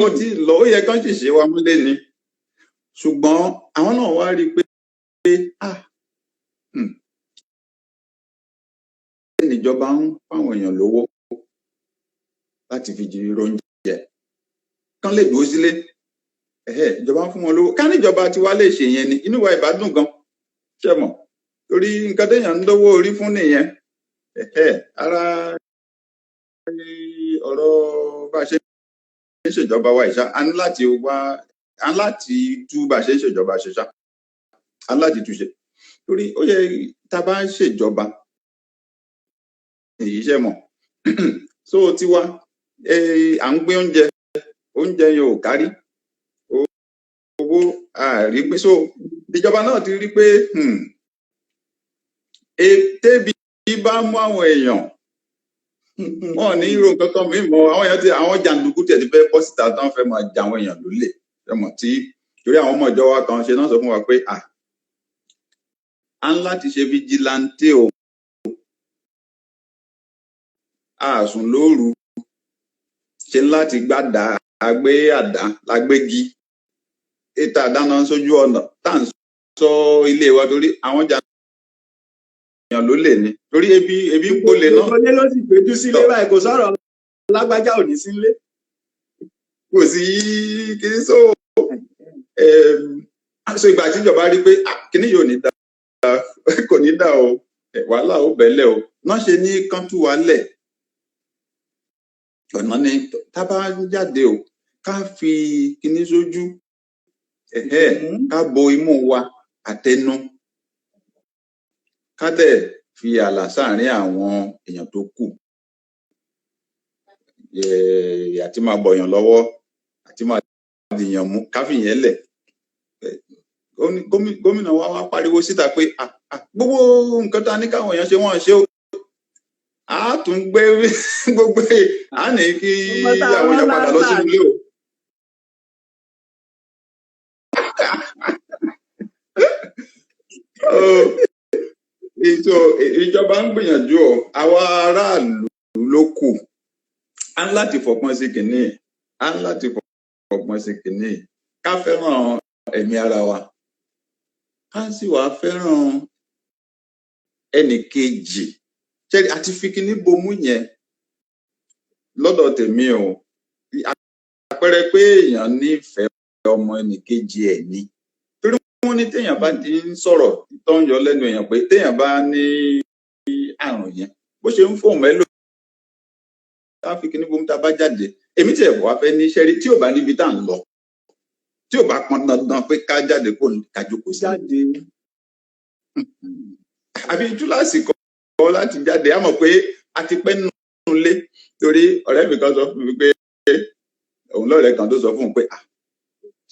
kó tí ì lọ ó yẹ kán sì ṣe wa múlẹ̀ ni ṣùgbọ́n àwọn náà wá rí i pé ìjọba ń fáwọn èèyàn lówó láti fi jí oúnjẹ kán lè dúró sílé ìjọba ń fún wọn lówó ká níjọba tiwa lè ṣe yẹn ni inú wa ìbádùn gan ṣe mọ̀ torí nǹkan téèyàn ń lówó orí fún nìyẹn ara ọ̀rọ̀ bá a ṣe ń ṣèjọba wa ìṣá a ní láti tú bá a ṣe ń ṣèjọba ṣe ṣá a ní láti túṣe torí ó yẹ tá a bá ń ṣèjọba èyí ṣe mọ̀ so tiwa à ń gbé oúnjẹ yẹn ò kárí owó àrí pé so ìjọba náà ti rí pé tẹ́bi bá mú àwọn èèyàn wọn ní irú kankan mímọ àwọn jàǹdùkú tẹ̀ ti fẹ́ bọ́ síta tán fẹ́ máa jà àwọn èèyàn lólè ẹmọ tí torí àwọn ọmọ ìjọ wa kan ṣe náà sọ fún wa pé à ń láti ṣe fìjìláńtì o àsùn lóru ṣe láti gbàdá àgbé àdá lágbégi ètò àdáná sójú ọ̀nà tá à ń sọ ilé wa torí àwọn jàǹdùkú ló lè ní torí ebi ń polè náà. ìgbòlé ló sì gbéjú sílé báyìí kò sọ̀rọ̀ lágbájá ò ní sílé. kò sí kí so ìgbà tíjọba rí pé kíní yóò ní dá kò ní dá o wàhálà ó bẹ̀lẹ̀ o náà ṣe ní kán tú wa lẹ̀ ọ̀nà ni tá a bá jáde o ká fi kíní sójú ká bo imú wa àtẹnu ká dẹ̀ fi ààlà sáàrin àwọn èèyàn tó kù àti máa bọ̀yàn lọ́wọ́ àti máa dìyàn mú ká fìyẹn lẹ̀ gómìnà wa wá pariwo síta pé gbogbo nǹkan tá a ní káwọn èèyàn ṣe wọ́n ṣe ó a tún gbé gbogbo a ní kí àwọn èèyàn padà lọ sínú ilé o. Ìjọba ń gbìyànjú ọ àwa aráàlú ló kù á ń láti fọpọ́n sí kìíní ká fẹ́ràn ẹ̀mí ara wa ká sì wá fẹ́ràn ẹnì kejì àti fi kíní bomú yẹn lọ́dọ̀ tèmi o àpẹẹrẹ pé èèyàn nífẹ̀ẹ́ ọmọ ẹnì kejì ẹ̀ ni torí wọ́n ní téèyàn bá ti ń sọ̀rọ̀ tó ń yọ lẹ́nu èèyàn pé téèyàn bá ní àrùn yẹn bó ṣe ń fòun mẹ́lò tá a fi kíní bomú tá a bá jáde èmi tí ẹ̀ wá fẹ́ ní iṣẹ́ rí tí ò bá níbi tá à ń lọ tí ò bá pọn dandan pé ká jáde kó kájókòó sí jáde àbí túláàsì kọ́ láti jáde á mọ̀ pé a ti pẹ́ nínú ilé torí ọ̀rẹ́ mi kan sọ fún mi pé òun lọ́rẹ̀ẹ́ kan tó sọ fún un pé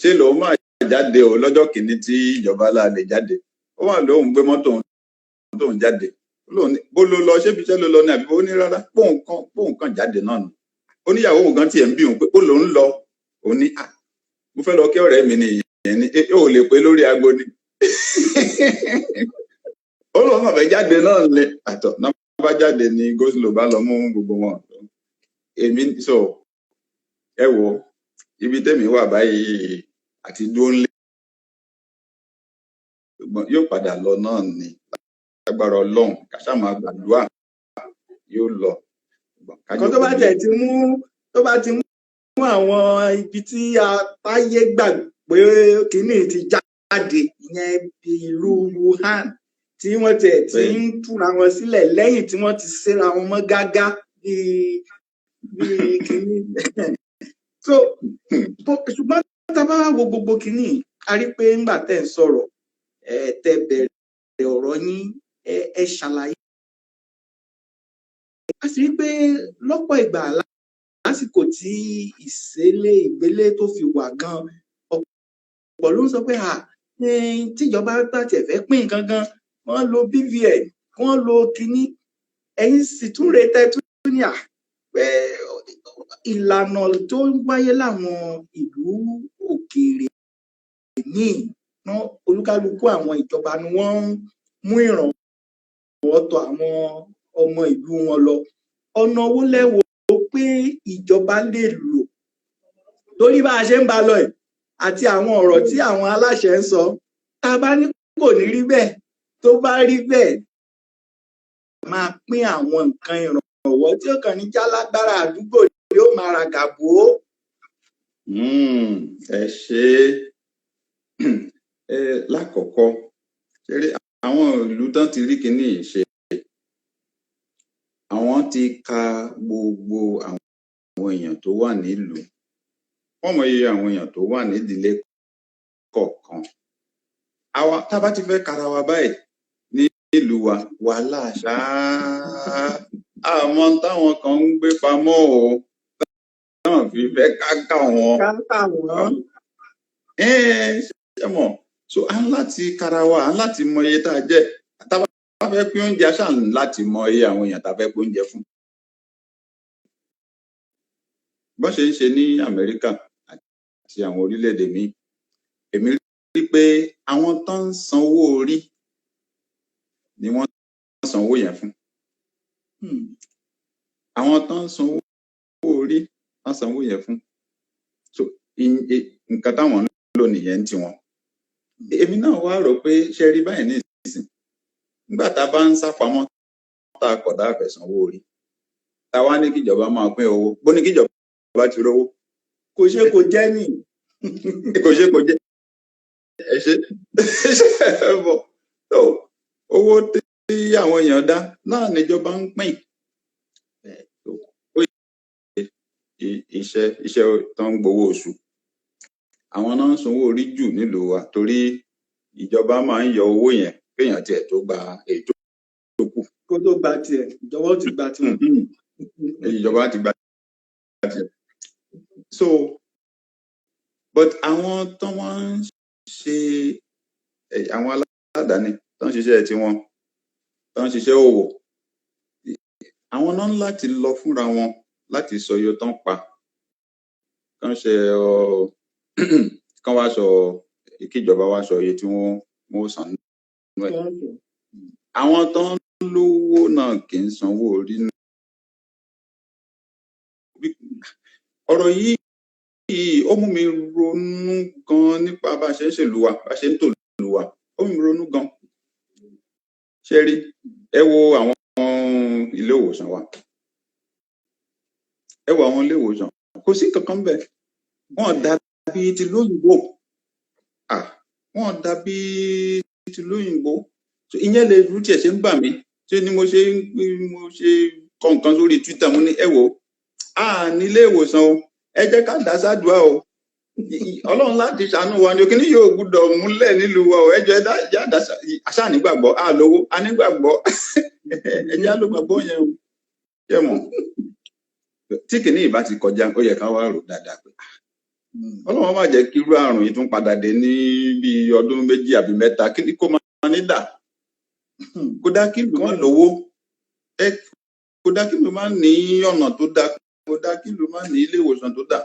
ṣé lòun máa jáde o lọ́jọ́ kìíní tí ìjọba láàlè jáde ó wà lóun gbé mọ́tò tóun jáde bó ló lọ ṣébi iṣẹ́ ló lọ ní àbí ó ní rárá póun kan jáde náà nù ó níyàwó òun gan tiẹ̀ ń bí òun pé ó lòun lọ òun ní mo fẹ́ lọ kí ọ̀rẹ́ mi ni ìyẹn ní ó lè pé lórí aago ni ó lọ mọ̀ fẹ́ jáde náà lẹ àtọ̀ náà bá jáde ní goslo bá lọ mú gbogbo wọn èmi sọ ẹ wo ibi tẹ́mi wà báyìí àti dúró ńlẹ̀ ṣùgbọ́n yóò padà lọ náà ní agbára Ọlọ́run kàṣà máa gbàdúrà yóò lọ. kan tó bá ti mú àwọn ibi tí àtàyè gbàgbé kínní ti jáde ìyẹn ìlú Wuhan tí wọ́n ti ń túra wọn sílẹ̀ lẹ́yìn tí wọ́n ti ṣera wọn mọ́ gágá bíi kínní so ṣùgbọ́n tá a bá wo gbogbo kínní a rí pé ńgbà tẹ́ ń sọ̀rọ̀ tẹ́ bẹ̀rẹ̀ ọ̀rọ̀ yín ẹ ṣàlàyé a sì rí pé lọ́pọ̀ ìgbà lásìkò tí ìgbélé tó fi wà gan ọ̀pọ̀ ló ń sọ pé tíjọba bá tiẹ̀ fẹ́ pín nǹkan gan wọ́n lo BVN wọ́n lo kínní ẹ̀yin sì tún retẹ́ tún ní pé ìlànà tó ń wáyé láwọn ìlú òkèèrè míì ná olúkálukú àwọn ìjọba ni wọ́n ń mú ìrànwọ́ tọ̀ àwọn ọmọ ìlú wọn lọ. Ọ̀nà wo lẹ wò pé ìjọba lè lò torí bá a ṣe ń bá a lọ ẹ̀ àti àwọn ọ̀rọ̀ tí àwọn aláṣẹ ń sọ, tá a bá ní kò ní rí bẹ́ẹ̀, tó bá rí bẹ́ẹ̀ máa pín àwọn nǹkan ìrànwọ́ tí ó kàn ní jálágbára àdúgbò yóò máa ra gàbó. ẹ ṣe lákọ̀ọ́kọ́ ṣeré àwọn ìlú tán ti rí kinní yìí ṣe, àwọn ti ka gbogbo àwọn èèyàn tó wà nílùú, wọ́n mọ iye àwọn èèyàn tó wà nídìílé kọ̀ọ̀kan. Àwa tá a bá ti fẹ́ kara wa báyìí nílùú wa, wàhálà ṣáá, àmọ́ táwọn kan ń gbé pamọ́ o náà fi fẹ́ ká wọn. Ṣé mọ̀, so à ń láti kara wa, à ń láti mọ iye tá a jẹ́. Tá a bá fẹ́ pín oúnjẹ, a ṣáà ń láti mọ iye àwọn èèyàn tá a fẹ́ pín oúnjẹ fún. Bó ṣe ń ṣe ní Amẹ́ríkà àti àwọn orílẹ̀-èdè míì, èmi rí pé àwọn tó ń sanwó orí ni wọ́n sanwó yẹn fún. Àwọn tó ń sanwó orí wọ́n sanwó yẹn fún. So nǹkan táwọn ń lò nìyẹn ń tiwọn. Èmi náà wá rò pé ṣe rí báyìí ní ìsìn, nígbà tá a bá ń sá pamọ́ tá a kọ̀ dá fẹ́ sanwó orí, tá a wá ní kíjọba máa pín owó, bó ní kíjọba bá ti rówó kò ṣe kò jẹ́ nì. kò ṣe kò jẹ́ ẹ ṣe bọ̀ tó owó tí àwọn èèyàn dá náà níjọba ń pín. Iṣẹ́ tó ń gbowó oṣù, àwọn náà ń sanwó orí jù nílùú wa torí ìjọba máa ń yọ owó yẹn kéèyàn tiẹ̀ tó gba ètò tó kù. Kó tó gba tiẹ̀, ìjọba ó ti gba tiẹ̀. Ìjọba ti gba tiẹ̀. So but àwọn tó wọ́n ń ṣe àwọn aládàáni tó ń ṣiṣẹ́ tiwọn, tó ń ṣiṣẹ́ òwò, àwọn náà ń láti lọ fúnra wọn láti sọ iye tó ń pa, kán ṣe kán wá sọ kíjọba wá sọ iye tí wọ́n san nínú ẹ̀. Àwọn tó ń lówó náà kì í sanwó orí náà. Ọ̀rọ̀ yìí ó mú mi ronú gan nípa bá a ṣe ń ṣèlú wa, bá a ṣe ń tòlú wa, ó mú mi ronú gan. Ṣé rí, ẹ wo àwọn ilé ìwòsàn wa, ẹ wo àwọn ilé ìwòsàn, kò sí kankan bẹ́ẹ̀, wọ́n dàbí ti lóyìnbó, wọ́n dàbí ti lóyìnbó. Ìyẹn lè rú tiẹ̀ ṣe ń bà mí, ṣé ni mo ṣe kọ nǹkan sórí Twitter, mo ní ẹ wò ní ilé ìwòsàn o, ẹ jẹ́ ká dá sádùá o, Ọlọ́run láti ṣàánú wa ni o, kíní yóò gbúdọ̀ múlẹ̀ nílùú wa o, ẹ jẹ́ àṣà nígbàgbọ́, àlówó anígbàgbọ́ ẹ jẹ́ àlógbàgbọ́ yẹn o. Ṣé mọ̀, tí kìíní ìbá ti kọjá, ó yẹ ká wá rò dáadáa pé Ọlọ́run má jẹ́ kí irú àrùn yìí tún padà dé ní bíi ọdún 2 àbí 3, kí kó máa ní dà. Kò dá kí ìlú máa lówó, kò dá kí ìlú máa ní ọ̀nà tó dá, kò dá kí ìlú máa ní ilé ìwòsàn tó dá.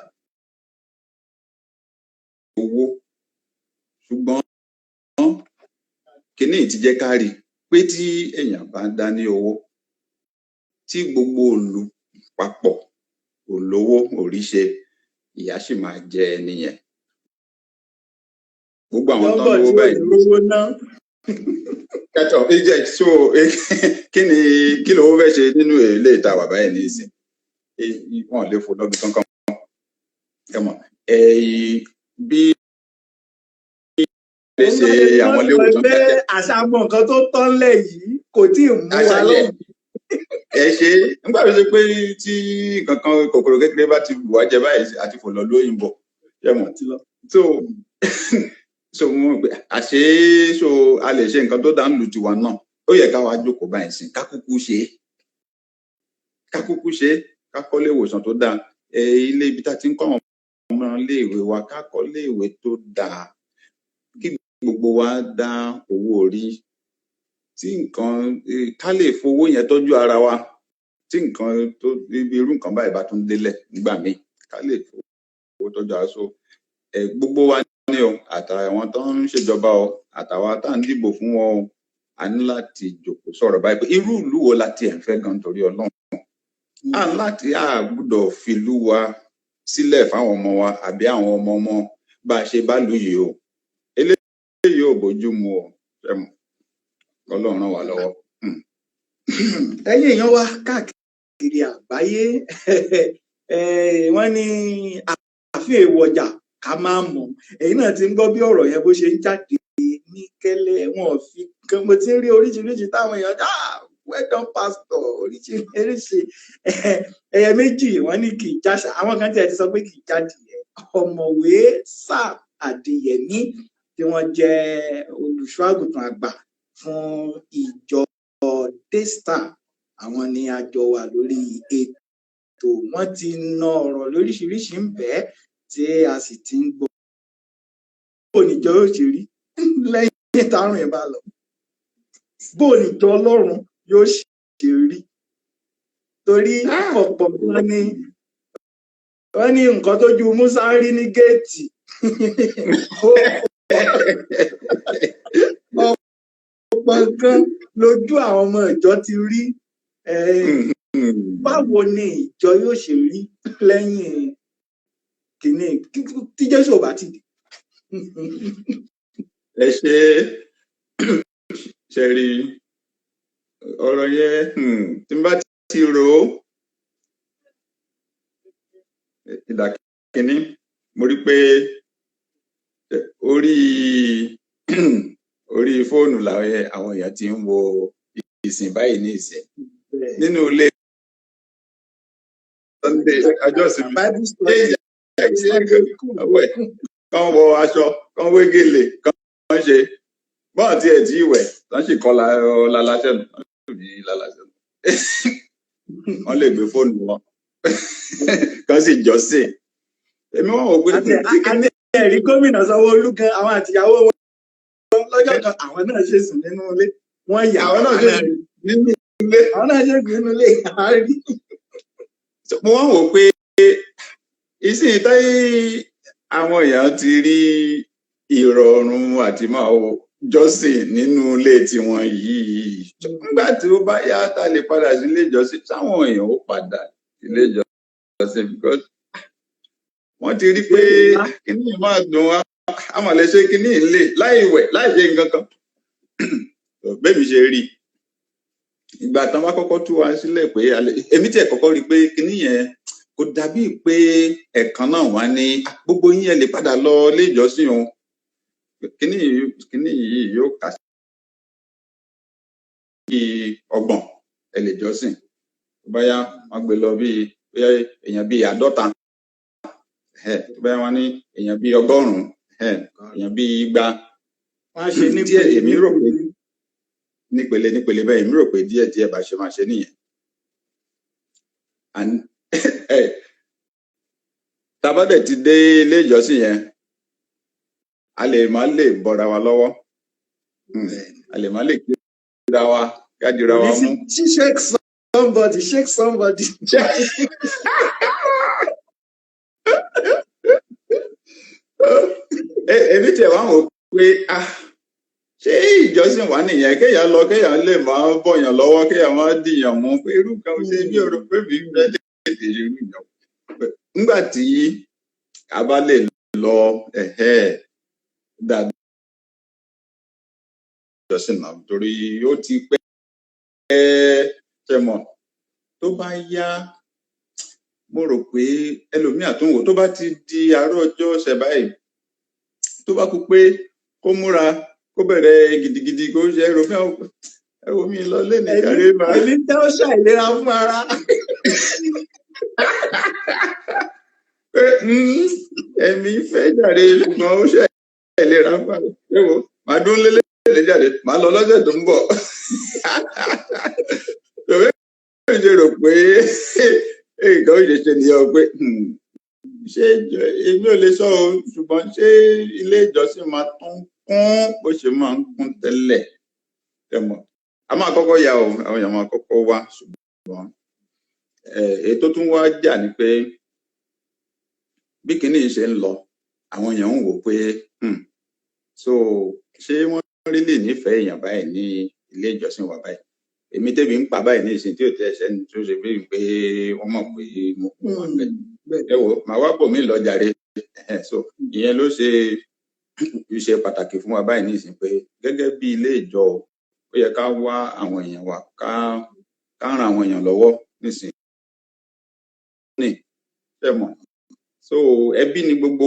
Owó, ṣùgbọ́n kìíní ti jẹ́ ká rí pé tí èèyàn bá dá ní owó, tí gbogbo ìlú papọ̀ olówó òríṣe, ìyà sì máa jẹ ẹni yẹn. Gbogbo àwọn tó ń lówó báyìí kẹtọ so kí lówó fẹ́ ṣe nínú ilé ìta wà báyìí ní ìsìn, wọn lè fò lọ́bì kankan. Ẹ mọ̀, bí lè ṣe àwọn ilé ìwòsàn kẹ̀kẹ́. Àṣàmọ̀ nǹkan tó tán lẹ̀ yìí kò tí ì mú wa lọ́wọ́. Ẹ ṣe nígbà tó ṣe pé tí kankan kòkòrò kékeré bá ti bù wá jẹ báyìí àti fò lọ lóyìnbó. Ṣé mọ̀, so mo gbé àṣé so a lè ṣe nǹkan tó dá ń lu tiwa náà, ó yẹ ká wá jókòó báyìí sí ká kúkú ṣe ká kọ́ ilé ìwòsàn tó dáa, ilé ibi tá a ti ń kọ́ àwọn ọmọ ilé ìwé wa, ká kọ́ ilé ìwé tó dáa, kí gbogbo wa dá owó orí tí nǹkan ká lè fowó yẹn tọ́jú ara wa, tí nǹkan tó irú nǹkan báyìí bá tún délẹ̀ nígbà míì ká lè fowó tọ́jú aṣọ gbogbo wa ní o àtàwọn tó ń ṣèjọba o àtàwọn tá à ń dìbò fún wọn o a ní láti jókòó sọ̀rọ̀ báyìí pé irú ìlú wo la tiẹ̀ ń fẹ́ gan torí Ọlọ́run a ní láti gbọ́dọ̀ fìlú wa sílẹ̀ fáwọn ọmọ wa àbí àwọn ọmọ bá a ṣe bá lù yìí o eléyìí ò bójú mu o Ọlọ́run ràn wá lọ́wọ́. ẹ̀yin èèyàn wa káàkiri àgbáyé wọ́n ní àfihàn èèwọ̀ ọjà ká máa mọ̀ ẹ̀yin náà ti ń gbọ́ bí ọ̀rọ̀ yẹn bó ṣe ń jáde ní kẹ́lẹ́ wọn fi kan mo ti ń rí oríṣiríṣi táwọn èèyàn welcome pastor oríṣiríṣi ẹyẹ méjì wọ́n ní kì í jáṣà àwọn kan tí ẹ ti sọ pé kì í jáde ọ̀mọ̀wé Sam Adéyẹmí tí wọ́n jẹ́ olùṣọ́ àgùntàn àgbà fún ìjọ Daystar àwọn ni àjọ wà lórí ètò wọ́n ti ná ọ̀rọ̀ lóríṣiríṣi ń bẹ tí a sì ti ń gbọ́ bó níjọ yóò ṣe rí lẹ́yìn tárùn ẹ̀ bá lọ bó níjọ Ọlọ́run yóò ṣe rí torí ọ̀pọ̀ wọ́n ní nǹkan tó ju Musa rí ní géètì ọ̀pọ̀ nǹkan lójú àwọn ọmọ ìjọ ti rí báwo ni ìjọ yóò ṣe rí lẹ́yìn kìíní tí Jésù ò bá ti dé. ẹ ṣe rí ọ̀rọ̀ yẹn tí n bá ti rò ó ìdàkíní mo rí pé orí fóònù làwọn àwọn èèyàn ti ń wo ìsìn báyìí ní ìsìn nínú ilé Sunday ọjọ́ ìsinmi kán wọ aṣọ kán wé gèlè kán ṣe bọ́ọ̀ tí ẹ̀ tí ìwẹ̀ tán sì kọ́ lálásẹ̀nù wọ́n lè gbé fóònù wọn kán sì jọ́sìn èmi wọ́n wò pé ẹ̀rí gómìnà Sanwó-Olú gan àwọn àtìyàwó wọn lọ́jọ́ kan àwọn náà ṣe sùn nínú ilé wọ́n yà àwọn náà ṣe sùn nínú ilé àárí. mo wọ́n wò pé ìsìn táyé àwọn èèyàn ti rí ìrọ̀rùn àti máa jọ́sìn nínú ilé tiwọn yìí nígbà tí ó bá yá tá lè padà sí ilé ìjọsìn táwọn èèyàn ó padà ilé ìjọsìn because wọ́n ti rí pé kíní máa dùn wá àmọ̀lẹ́ṣẹ́ kíní ilé láì wẹ̀ láì ṣe nǹkan kan bẹ́ẹ̀ mi ṣe rí ìgbà tán bá kọ́kọ́ tú wa sílẹ̀ pé èmi tiẹ̀ kọ́kọ́ rí pé kíní yẹn kò dàbí pé ẹ̀kan náà wá ní gbogbo yín ẹ lè padà lọ ilé ìjọsìn o kíní yìí yóò kà sí ọgbọ̀n ẹ lè jọ́sìn bóyá wọ́n gbé lọ bí èèyàn bíi 50 bóyá wọ́n ní èèyàn bíi 100 èèyàn bíi 200 wọ́n ṣe ní díẹ̀ èmi rò pé nípele bẹ́ẹ̀ èmi rò pé díẹ̀ bá ṣe máa ṣe nìyẹn tàbádẹ̀ ti dé ilé ìjọsìn yẹn a lè má lè bọ́ra wa lọ́wọ́ a lè má lè kíra wa kájúra wa mú. shake somebody. èmi tẹ̀ wá wò pé ṣé ìjọsìn wà nìyẹn kéèyàn lọ kéèyàn lè máa bọ̀yàn lọ́wọ́ kéèyàn máa dìyàn mú pé irú kan ṣe bí ọ̀rọ̀ pé mi fẹ́ lè tètè irú ìyàn nígbà tí a bá lè lọ dáadáa ìjọsìn náà torí ó ti pẹ́ tẹmọ̀ tó bá yá mo rò pé ẹlòmíà tó ń wò tó bá ti di àárọ̀ ọjọ́ ọ̀sẹ̀ báyìí tó bá kú pé kó múra kó bẹ̀rẹ̀ gidigidi kó ṣe ẹrù mi lọ lé ní ìkàrí máa. èmi tẹ́ ó ṣàìlera fún ara. pé ẹ̀mí fẹ́ jàre ṣùgbọ́n ó ṣàìlera fún ara. ẹ wo màá dún lélẹ̀ jáde màá lọ lọ́sẹ̀ tó ń bọ̀. tòwé ṣe rò pé nǹkan ó ṣe ṣe nìyẹn pé ṣé èmi ò lè sọ o ṣùgbọ́n ṣé ilé ìjọsìn máa tún kún bó ṣe máa ń kún tẹ́lẹ̀ tẹmọ a máa kọ́kọ́ yà o àwọn èèyàn máa kọ́kọ́ wá ṣùgbọ́n ètò tún wá jà ní pé bí kinní yìí ṣe ń lọ àwọn èèyàn ń wò pé so ṣé wọ́n rí lè nífẹ̀ẹ́ èèyàn báyìí ní ilé ìjọsìn wa báyìí èmi tẹ́bi ń pa báyìí ní ìsìn tí ò tẹ́ ẹ̀ṣẹ́ ni tó ṣe bí pé wọ́n mọ̀ pé mo kún wọn bẹ́ẹ̀ ẹ wò màá wá bò mí lọ jàre so ìyẹn ló ṣe pàtàkì fún wa báyìí ní ìsìn pé gẹ́gẹ́ bí ilé ìjọ ó yẹ ká wá àwọn èèyàn wa ká ran àwọn èèyàn lọ́wọ́ nísìn ní ṣe mọ̀ so ẹbí ni gbogbo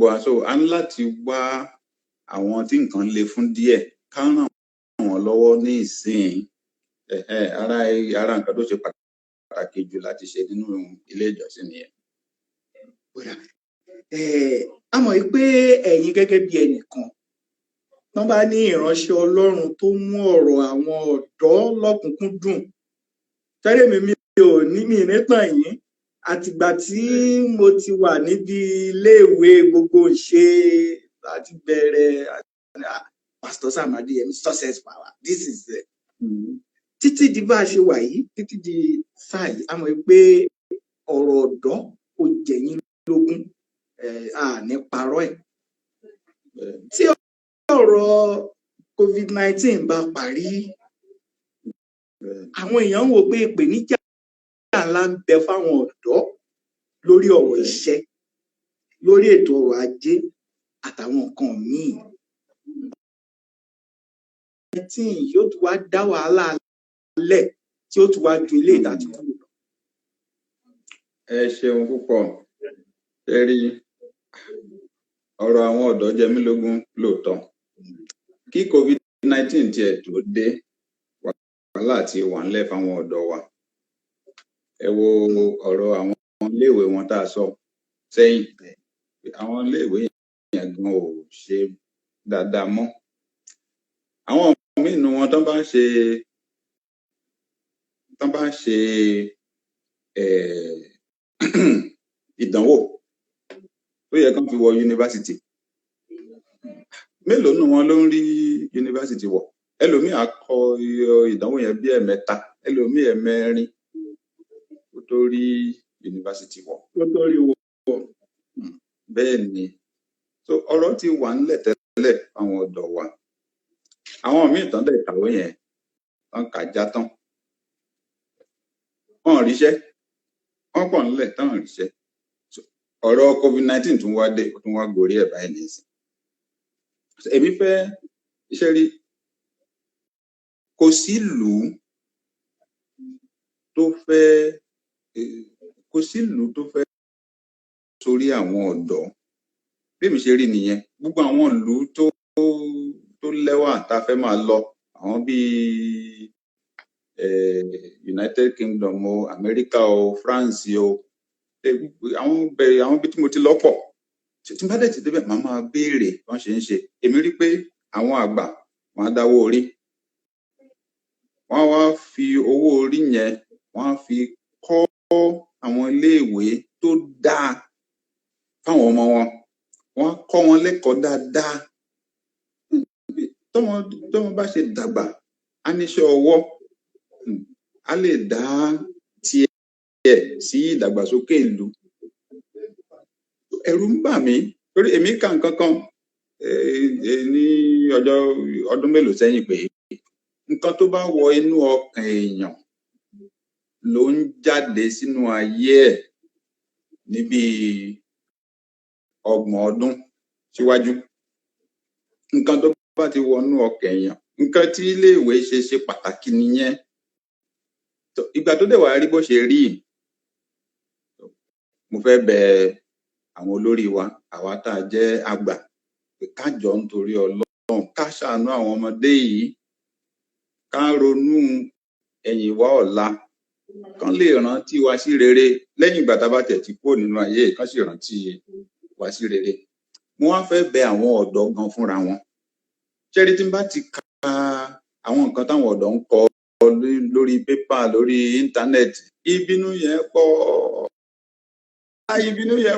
wa so a ní láti wá àwọn tí nǹkan le fún díẹ̀ ká ràn wọ́n lọ́wọ́ ní ìsìn ara nǹkan tó ṣe pàtàkì jù láti ṣe nínú ilé ìjọsìn nìyẹn. A mọ̀ pé ẹ̀yin gẹ́gẹ́ bí ẹnìkan wọ́n bá ní ìránṣẹ́ Ọlọ́run tó mú ọ̀rọ̀ àwọn ọ̀dọ́ lọ́kùnkúndùn tẹ́lẹ̀ mi ò ní mi nítàn yín àtìgbà tí mo ti wà níbi iléèwé gbogbo ṣe láti bẹ̀rẹ̀ Pastor Sam Adeyemi success power this is títí di bá a ṣe wà yìí títí di sáà yìí a mọ̀ pé ọ̀rọ̀ ọ̀dọ́ kò jẹ̀yìn lógún ní parọ́ ẹ̀ tí ọ̀rọ̀ COVID-19 bá parí àwọn èèyàn ń wò pé ìpèníjà ńlá ń bẹ fáwọn ọ̀dọ́ lórí ọ̀rọ̀ iṣẹ́ lórí ètò ọrọ̀ ajé àtàwọn nǹkan míì. Yóò tún wá dá wàhálà lẹ̀ tí ó tún wá ju ilé ìdájọ́ kúrò lọ. Ẹ ṣeun púpọ̀ ẹ rí ọ̀rọ̀ àwọn ọ̀dọ́ jẹ mí lógún lóòótọ́ kí COVID-19 tiẹ̀ tó dé wàhálà tí wà ńlẹ̀ fáwọn ọ̀dọ́ wa ẹ wo ọ̀rọ̀ àwọn iléèwé wọn tá a sọ sẹ́yìn àwọn iléèwé yẹn gan ò ṣe dáadáa mọ́ àwọn míì nínú wọn tán bá ń ṣe ìdánwò tó yẹ kán fi wọ yunifásitì mélòó nínú wọn ló ń rí yunifásitì wọ̀ ẹlòmíì á kọ ìdánwò yẹn bí ẹ̀mẹ́ta ẹlòmíì ẹ̀mẹ́rin kó tó rí yunifásitì wọ̀ bẹ́ẹ̀ ni so ọ̀rọ̀ ti wà ńlẹ̀ tẹ́lẹ̀ àwọn ọ̀dọ́ wa àwọn míì tán dẹ̀ kàwé yẹn wọ́n kà já tán wọ́n ríṣẹ́ wọ́n pọ̀ ńlẹ̀ tán ríṣẹ́ ọ̀rọ̀ COVID-19 tún wá dé tún wá gorí ẹ̀ báyìí nìsín èmi fẹ́ iṣẹ́ rí kò sí ìlú tó fẹ́ sórí àwọn ọ̀dọ́ bí mi ṣe rí nìyẹn gbogbo àwọn ìlú tó lẹ́wà tá a fẹ́ máa lọ àwọn bíi United Kingdom o America o France o àwọn ibi tí mo ti lọ pọ̀ tí bá dẹ̀ ti débẹ̀ máa máa béèrè wọ́n ṣe ń ṣe èmi rí pé àwọn àgbà wọ́n á dáwó orí wọ́n á wá fi owó orí yẹn wọ́n á fi kọ́ àwọn iléèwé tó dáa fáwọn ọmọ wọn wọ́n á kọ́ wọn lẹ́kọ̀ọ́ dáadáa tọ́mọ bá ṣe dàgbà á níṣẹ́ ọwọ́ á lè dá tiẹ̀ sí ìdàgbàsókè ìlú ẹ̀rù ń bà mí torí èmi kà nǹkan kan ní ọdún mélòó sẹ́yìn pé nǹkan tó bá wọ inú ọkàn èèyàn ló ń jáde sínú ayé ẹ̀ níbi 30 ọdún síwájú nǹkan tó bá ti wọnú ọkàn èèyàn nǹkan tí iléèwé ṣe pàtàkì nìyẹn ìgbà tó dẹ̀ wá rí bó ṣe rí mo fẹ́ bẹ̀ àwọn olórí wa àwa tá a jẹ́ àgbà pé ká jọ nítorí Ọlọ́run ká ṣàánú àwọn ọmọdé yìí ká ronú ẹ̀yìn wá ọ̀la kán lè rántí wa sí rere lẹ́yìn ìgbà tá a bá tẹ̀ ti kúrò nínú ayé kán sì rántí wa sí rere mo wá fẹ́ bẹ̀ àwọn ọ̀dọ́ gan fúnra wọn ṣẹ́rí tí n bá ti ka àwọn nǹkan táwọn ọ̀dọ́ ń kọ lórí pépà lórí íńtánẹ́ẹ̀tì ìbínú yẹn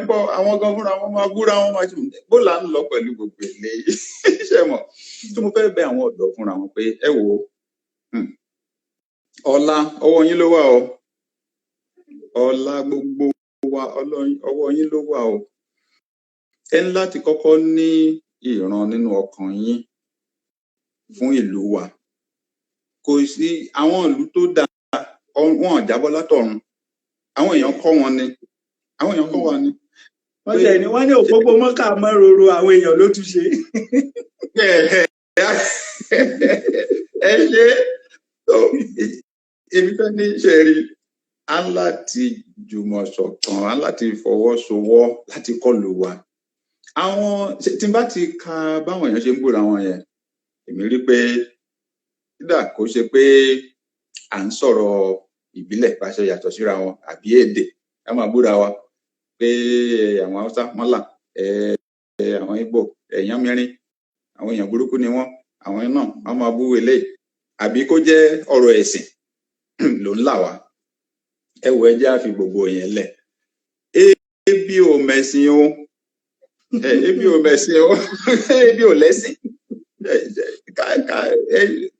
pọ̀ àwọn gan fúnra wọn máa búra wọn máa ṣe bó là ń lọ pẹ̀lú gbogbo ilé ṣe mọ̀ tí mo fẹ́ bẹ̀ àwọn ọ̀dọ́ fúnra wọn pé ẹ wò ó ọlá ọwọ́ yín ló wà o, ọlá gbogbo wa ọwọ́ yín ló wà o. Ẹ ní láti kọ́kọ́ ní ìran nínú ọkàn yín fún ìlú wa. Kò sí àwọn ìlú tó dáa, wọn ò jábọ́ látọ̀run, àwọn èèyàn kọ́ wọn ni, àwọn èèyàn kọ́ wa ni. wọ́n tẹ̀ ní wọ́n ní òpópó mọ́kà mọ́ roro àwọn èèyàn ló tún ṣe. ẹ ṣe èmi fẹ́ ní ṣe rí á láti jùmọ̀ ṣọ̀kan, á láti fọwọ́sowọ́ láti kọlù wa. Àwọn tí n bá ti ka báwọn èèyàn ṣe ń búra wọn yẹn, èmi rí pé kódà kó ṣe pé à ń sọ̀rọ̀ ìbílẹ̀ bá ṣe yàtọ̀ síra wọn àbí èdè ká máa búra wa pé àwọn Haúsá mọ́là, àwọn Ìgbò èèyàn mìíràn, àwọn èèyàn burúkú ni wọ́n, àwọn náà wọ́n máa bú eléyìí, àbí kó jẹ́ ọ̀rọ̀ ẹ̀sìn ló ń là wá. Ẹ wo ẹ jẹ́ á fi gbogbo yẹn lẹ̀. Ebi ò mẹ̀sìn o, ebi ò mẹ̀sìn o, ebi ò lẹ́sìn.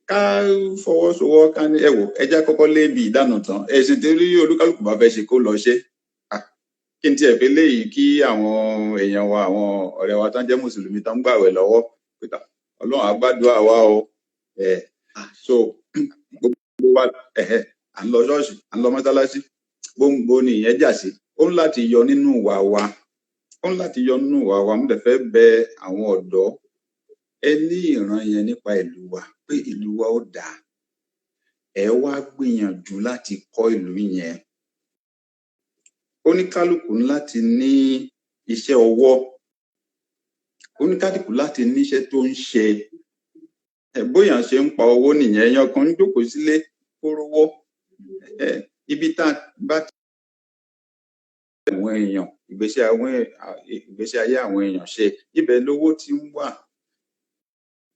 Ká fọwọ́sowọ́ ká ní ẹ wò ẹ jẹ́ á kọ́kọ́ lé ibi ìdáná tán, ẹ̀sìn tí olúkálùkù bá fẹ́ ṣe kó lọ ṣe. Kí n tiẹ̀ fi léyìí kí àwọn èèyàn wa, àwọn ọ̀rẹ́ wa tán jẹ́ mùsùlùmí tán ń gbààwẹ̀ lọ́wọ́, Ọlọ́run á gbàdúrà wa o. So gbogbo wa à ń lọ ṣọ́ọ̀ṣì, à ń lọ mọ́sálásí, gbòǹgbò ni ìyẹn jà sí. Ó ń láti yọ nínú ìwà wa, ó ń láti yọ nínú ìwà wa. Mo dẹ̀ fẹ́ bẹ àwọn ọ̀dọ́, ẹ ní ìran yẹn nípa ìlú wa pé ìlú wa ó dáa, ẹ wá gbìyànjú láti kọ́ ìlú yẹn. Oníkálùkù ní láti ní iṣẹ́ ọwọ́, oníkálùkù láti níṣẹ́ tó ń ṣe. Bóyá ṣe ń pa owó nìyẹn, èèyàn kan ń jókòó sílé kó rówó. Ibi tá bá àwọn èèyàn ìgbésí ayé àwọn èèyàn ṣe, ibẹ̀ lówó ti ń wà.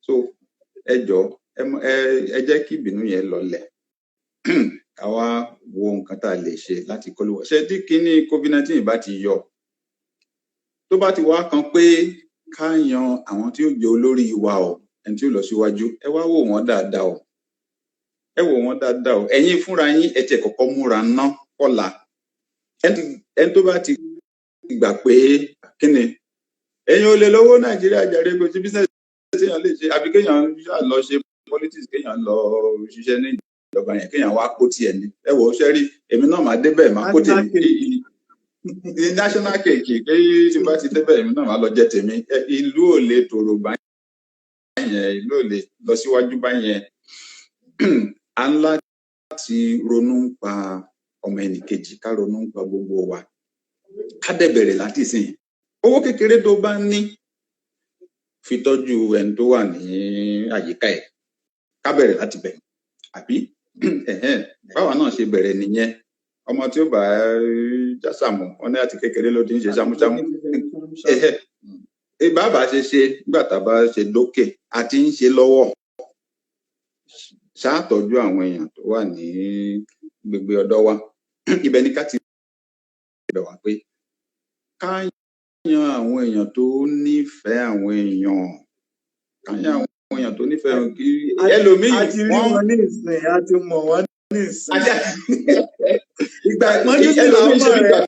So ẹ jọ̀ọ́ ẹ jẹ́ kí ìbínú yẹn lọlẹ̀. Ká wá wo nǹkan tá a lè ṣe láti kọlù wá. Ṣé tí kíní COVID-19 bá ti yọ, tó bá ti wá kan pé ká yan àwọn tí ó jẹ́ olórí wa o, ẹni tí ó lọ síwájú, ẹ wá wò wọ́n dáadáa o, ẹ wò wọ́n dáadáa o. Ẹ̀yin fúnra yín ẹ tiẹ̀ kọ́kọ́ múra ná kọ́la. Ẹni tó bá ti gbà pé kíni ẹ̀yin ò lè lówó Nàìjíríà jàre, kò sí business téèyàn lè ṣe, àbí kéèyàn lọ ṣe politics, kéèyàn lọ ṣiṣẹ́ ní ìjọba yẹn, kéèyàn wá kó tiẹ̀ ní. Ẹ wò ó ṣẹ́rí, èmi náà máa débẹ̀ máa kó tèmi national cake, pé tí n bá ti débẹ̀ èmi náà máa lọ jẹ tèmi. Ìlú ò lè tòrò báyẹn, ìlú ò lè lọ síwájú báyẹn. À ń láti ronú pa ọmọ ẹnìkejì, ká ronú pa gbogbo wa, ká dẹ̀ bẹ̀rẹ̀ láti sìn. Owó kékeré tó bá ní fi tọ́jú ẹni tó wà ní àyíká ẹ̀, ká bẹ̀rẹ̀ láti bẹ̀, àbí báwa náà ṣe bẹ̀rẹ̀ nìyẹn. Ọmọ tí ó bá jásàmù, wọn ní àti kékeré ló ti ń ṣe ṣámúṣámú. Bàbá ṣe nígbà tá a bá ṣe dókè, àti ń ṣe lọ́wọ́. Ṣàtọ́jú àwọn èèyàn tó wà ní gbègbè ọ̀dọ̀ wa. Ibẹ̀ ni ká ti bẹ̀ wá pé ká yan àwọn èèyàn tó nífẹ̀ẹ́ àwọn èèyàn, ká yan àwọn èèyàn tó nífẹ̀ẹ́ wọn. Kí ẹlòmíì a ti rí wọn ní ìsìn, a ti mọ̀ wọ́n ní ìsìn. Ìgbà ìpọ́njú sí làwọn rẹ̀.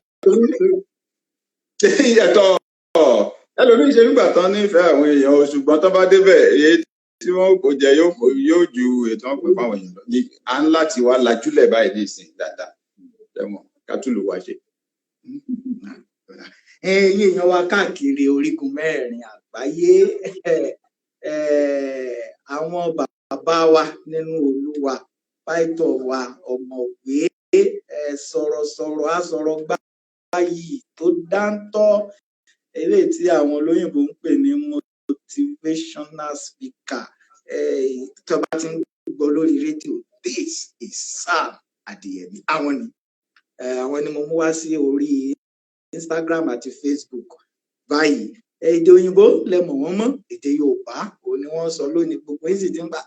Ẹlòmíì ṣe nígbà tán nífẹ̀ẹ́ àwọn èèyàn o, ṣùgbọ́n tán bá débẹ̀ èyí tí wọ́n kò jẹ yóò ju ètò wọn pè fáwọn èèyàn lọ. À ń láti wá lajúlẹ̀ báyìí ní ìsìn dáadáa, ẹ̀wọ̀n ká tún lù wá ṣe. Ẹ̀yin èèyàn wa káàkiri orígun mẹ́rin àgbáyé, àwọn bàbá wa nínú Olúwa, pásítọ̀ wa, ọ̀mọ̀wé, sọ̀rọ̀sọ̀rọ̀ asọ̀rọ̀ gbáyì tó dáńtọ́, eléyìí tí àwọn olóyìnbó ń pè ní motivational speaker. Tó bá ti ń gbọ́ lórí rédíò, this is Sam Adeyemi. Àwọn ni mo mú wá sí orí Instagram àti Facebook báyìí. Èdè òyìnbó lẹ mọ̀ wọ́n mọ́, èdè Yorùbá òun ni wọ́n sọ lónìí. Gbogbo yín sì ti ń gbà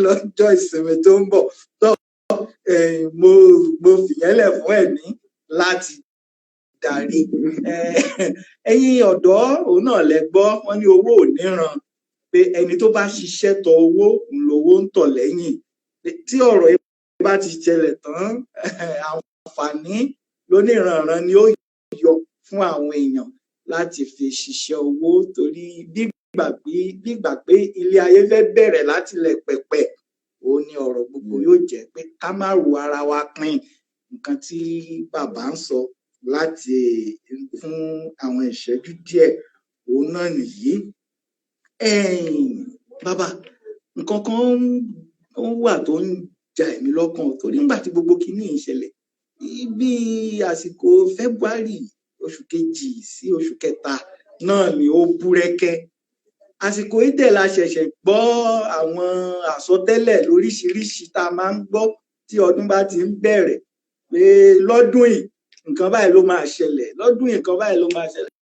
lọ́jọ́ ìsinmi tó ń bọ̀ tó mo fìyẹ́lẹ̀ fún ẹ̀mí láti darí. Ẹ̀yin ọ̀dọ́ òun náà lẹ gbọ́, wọ́n ní owó ò níran, pé ẹni tó bá ṣiṣẹ́ tọ owó lówó ń tọ̀ lẹ́yìn, pé tí ọ̀rọ̀ yìí bá ti ṣẹlẹ̀ tán àǹfààní lóníranran ni ó yọ fún àwọn èèyàn láti fi ṣiṣẹ́ owó, torí gbígbà pé ilé ayé fẹ́ bẹ̀rẹ̀ láti ilẹ̀ pẹ̀pẹ̀, ó ní ọ̀rọ̀ gbogbo yóò jẹ́ pé ká má ro ara wa pin. Nǹkan tí bàbá ń sọ láti fún àwọn ìṣẹ́jú díẹ̀ òun náà nìyí. Bàbá, nǹkan kan wà tó ń ja èmi lọ́kàn, torí nígbà tí gbogbo kinní yìí ṣẹlẹ̀ bí àsìkò February oṣù kejì sí oṣù kẹta náà ni ó búrẹ́kẹ́. Àsìkò yìí dẹ̀ la ṣẹ̀ṣẹ̀ gbọ́ àwọn àsọtẹ́lẹ̀ lóríṣiríṣi tá a máa ń gbọ́ tí ọdún bá ti ń bẹ̀rẹ̀ pé lọ́dún yìí nǹkan báyìí ló máa ṣẹlẹ̀, lọ́dún yìí nǹkan báyìí ló máa ṣẹlẹ̀.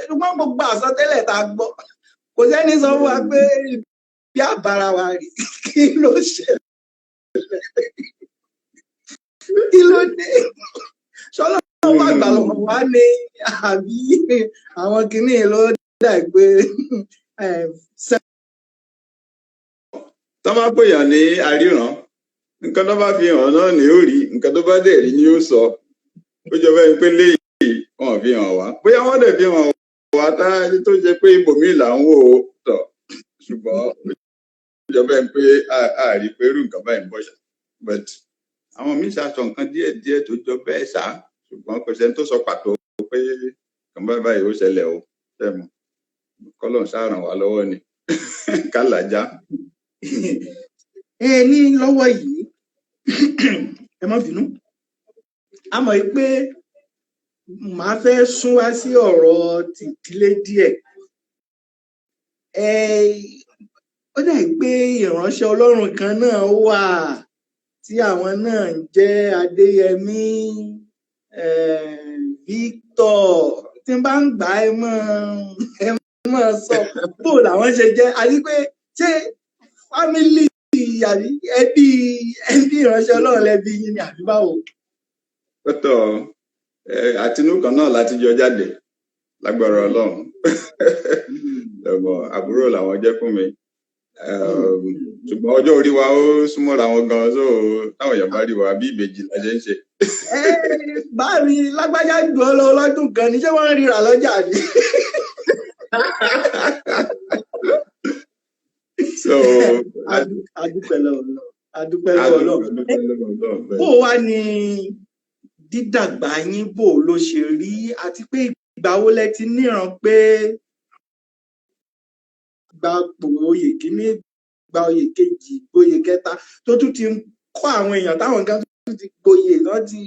ṣùgbọ́n gbogbo àsọtẹ́lẹ̀ tá a gbọ́ kò sẹ́ni sọ fún wa pé bí àbára wa rí kí ló ṣẹlẹ̀, kí ló dé, ṣọlá wà gbà lọ́wọ́ wa ní àbí àwọn kinní ló dà pé tó bá pèèyàn ní àríran, nǹkan tó bá fi hàn náà ni ó rí, nǹkan tó bá dẹ̀ rí ni ó sọ. Ó jọ bẹ́ẹ̀ pé léyìí wọn fi hàn wá, bóyá wọ́n dẹ̀ fi hàn wá tó jẹ́ pé ibòmíì là ń wò ó tọ̀, ṣùgbọ́n ó jọ bẹ́ẹ̀ pé a rí pé irú nǹkan báyìí ń bọ̀ ṣá. But àwọn míì ṣàṣọ nǹkan díẹ̀díẹ̀ tó jọ bẹ́ẹ̀ ṣá, ṣùgbọ́n kò sẹ́ni tó sọ pàtó pé nǹkan báyìí ó ṣẹlẹ̀ o, ṣẹ́mu kọ́lọ̀ ń ṣàràn wá lọ́wọ́ ni kálàjá. Ní lọ́wọ́ yìí ẹ má bínú, a mọ̀ pé màá fẹ́ sún wá sí ọ̀rọ̀ tìdílé díẹ̀. Ó dà pé ìránṣẹ́ Ọlọ́run kan náà wà tí àwọn náà ń jẹ́ Adéyẹmí Victor, tí n bá ń gbà ẹ mọ̀ sọ bó làwọn ṣe jẹ́, àti pé ṣé fámílì àbí ẹbí ìránṣẹ́ Ọlọ́run lẹbí yín ni àbí báwo? Pẹ́tọ̀ àtinú kan náà láti jọ jáde lágbára Ọlọ́run. Àbúrò làwọn jẹ́ fún mi, ṣùgbọ́n ọjọ́ orí wa ó súnmọ́ra wọn gan, so táwọn èèyàn bá rí wa bí ìbejì la ṣe ń ṣe. Báàmì lágbájá jù ọ lọ lọ́dún kan ní ṣé wọ́n ń ríra lọ́jà ni? So adúpẹ́ lọ́wọ́ Ọlọ́run. Bó wá ní dídàgbà yín, bó ló ṣe rí, àti pé ìgbà wo lẹ ti níran pé gba oyè kíní, gba oyè kejì, oyè kẹta, tó tún ti ń kọ́ àwọn èèyàn táwọn nǹkan tó ti gboyè náà ti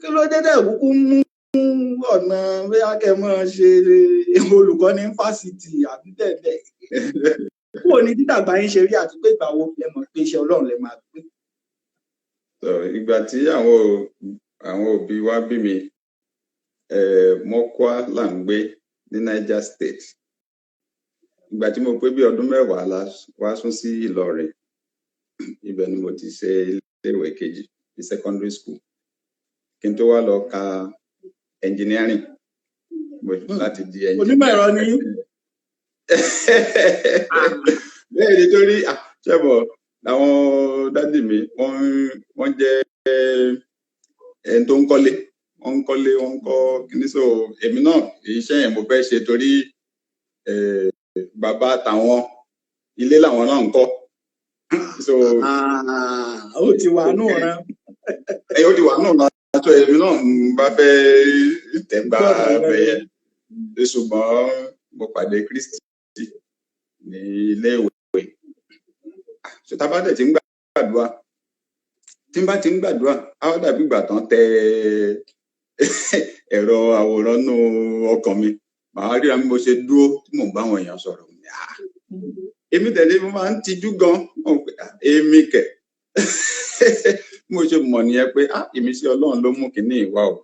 kí ló dé dẹ̀ kúkú mú ọ̀nà bóyá kẹ́ mọ́ ṣe olùkọ́ ní fásitì àbí tẹ̀lé? Bó ni dídàgbà yín ṣe rí, àti pé ìgbà wo lẹ mọ̀ pé iṣẹ́ Ọlọ́run lẹ máa gbé? Ìgbà tí àwọn òbí wa bí mi, Mọ́kọ́á là ń gbé ní Niger State. Ìgbà tí mo pé bí ọdún 10 la wá sún sí Ìlọrin, ibẹ̀ ni mo ti ṣe iléèwé kejì ní secondary school, kí n tó wá lọ ka engineering láti di engineer. Onímọ̀ ẹ̀rọ ni? Bẹ́ẹ̀ ni, torí ṣẹ́bọ̀ àwọn dádì mi wọ́n jẹ́ ẹni tó ń kọ́lé, wọ́n ń kọ́ kíní, so èmi náà iṣẹ́ yẹn mo fẹ́ ṣe torí bàbá àtàwọn ilé làwọn náà ń kọ́. So ó ti wà nù rán. Ó ti wà nù rán, so èmi náà bá fẹ́ tẹ̀gbà bẹ̀yẹ, ṣùgbọ́n mo pàdé Kristi ní ilé ìwé. So tá bá dẹ̀ ti ń gbàdúrà, tí n bá ti ń gbàdúrà, á dàbí ìgbà tán tẹ ẹ̀rọ àwòrán nù ọkàn mi, màá rí àmì mo ṣe dúró tí mò ń bá àwọn èèyàn sọ̀rọ̀. Èmi tẹ̀lé mo máa ń tijú gan, èmi kẹ̀ mo ṣe mọ̀ nìyẹn pé ìmísí Ọlọ́run ló mú kinní ìwà o,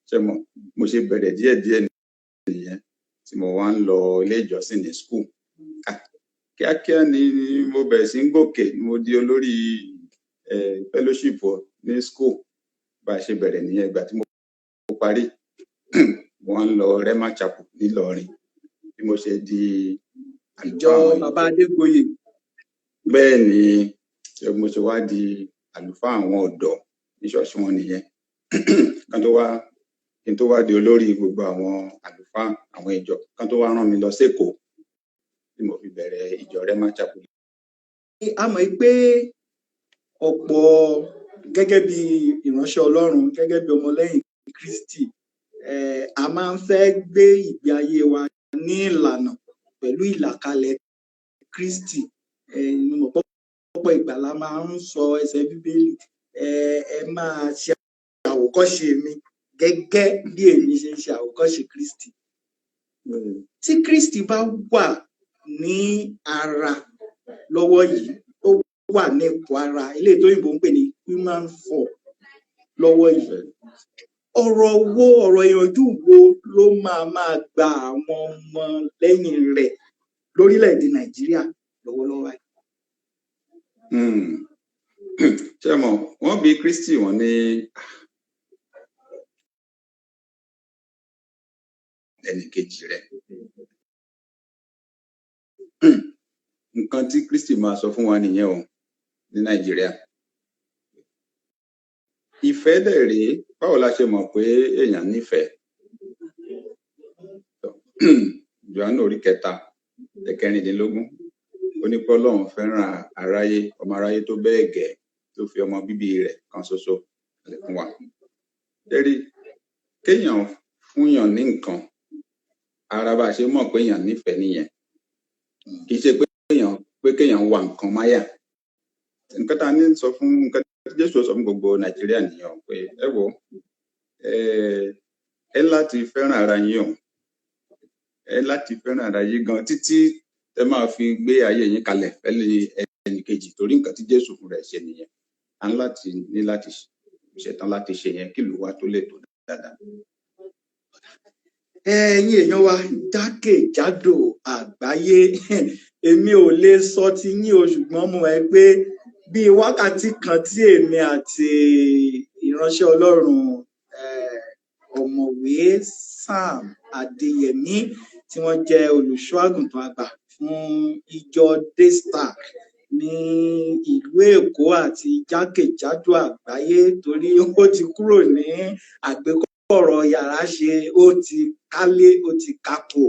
ṣe mọ̀ mo ṣe bẹ̀rẹ̀ díẹ̀díẹ̀ nìyẹn tí mo wá ń lọ ilé ìjọsìn ní school. Kíákíá ni mo bẹ̀rẹ̀ sí ń gòkè, mo di olórí fellowship ní school. Bá a ṣe bẹ̀rẹ̀ nìyẹn. Ìgbà tí mo parí mo wá ń lọ Rema Chapel nílọrin, bí mo ṣe di ìjọ bàbá Adégbòye. Bẹ́ẹ̀ ni, mo ṣe wá di àlùfáà àwọn ọ̀dọ́ ní ṣọ́ọ̀ṣì wọn nìyẹn kí n tó wá di olórí gbogbo àwọn àlùfáà àwọn ìjọ kan tó wá rán mi lọ sékòó tí mo fi bẹ̀rẹ̀ ìjọ Rema Chapel. a mọ̀ pé ọ̀pọ̀ gẹ́gẹ́ bí ìránṣẹ́ Ọlọ́run gẹ́gẹ́ bí ọmọlẹ́yìn Kristi a máa ń fẹ́ gbé ìgbé ayé wa ní ìlànà pẹ̀lú ìlàkalẹ̀ Kristi. Ọ̀pọ̀ ìgbà la máa ń sọ ẹsẹ̀ Bíbélì ẹ máa ṣe àwòkọ́ṣe mi gẹ́gẹ́ bí èmi ṣe ń ṣe àwòkọ́ṣe Kristi. Tí Kristi bá wà ní ara lọ́wọ́ yìí, ó wà ní ipò ara, ilé tó òyìnbó ń pè ní human form lọ́wọ́ yìí, ọ̀rọ̀ ìyànjú wo ló máa gba àwọn ọmọ lẹ́yìn rẹ̀ lórílẹ̀‐èdè Nàìjíríà lọ́wọ́lọ́wọ́ yìí? Ṣé mọ̀, wọ́n bí Kristi wọ́n ní ẹnìkejì rẹ̀. Nǹkan tí Kristi máa sọ fún wa nìyẹn o ní Nàìjíríà. Ìfẹ́ dẹ̀ rèé, báwo la ṣe mọ̀ pé èèyàn nífẹ̀ẹ́? Jòhánù orí 3:16 ó ní pé Ọlọ́run fẹ́ràn aráyé, ọmọ aráyé tó bẹ́ẹ̀ gẹ́ tó fi ọmọ bíbí rẹ̀ kan ṣoṣo fún wa. Lẹ́rí kéèyàn fúnyàn ní nǹkan, ara bá ṣe mọ̀ pé èèyàn nífẹ̀ẹ́ nìyẹn. Kì í ṣe pé kéèyàn wà nǹkan máyà. Nǹkan tá a ní sọ fún nǹkan tí Jésù sọ fún gbogbo Nàìjíríà nìyẹn pé ẹ wò ẹ láti fẹ́ràn ara yín o, ẹ láti fẹ́ràn ara yín gan títí ẹ máa fi gbé ayé yín kalẹ̀ fẹ́lẹ́ ẹnìkejì, torí nǹkan tí Jésù fún rẹ̀ ṣe nìyẹn. A ní láti ṣetán láti ṣe yẹn kí ìlú wa tó lè tó dáadáa. Ẹ̀yin èèyàn wa jákèjádò àgbáyé, èmi ò lè sọ ti yín o, ṣùgbọ́n mo mọ̀ pé bí wákàtí kan tí èmi àti ìránṣẹ́ Ọlọ́run ọ̀mọ̀wé Sam Adéyẹmí tí wọ́n jẹ́ olùṣọ́ àgùntàn àgbà fún ìjọ Daystar ní ìlú Èkó àti jákèjádò àgbáyé, torí ó ti kúrò ní àgbékọ̀rọ̀ yàrá ṣe, ó ti kálé, ó ti kákò.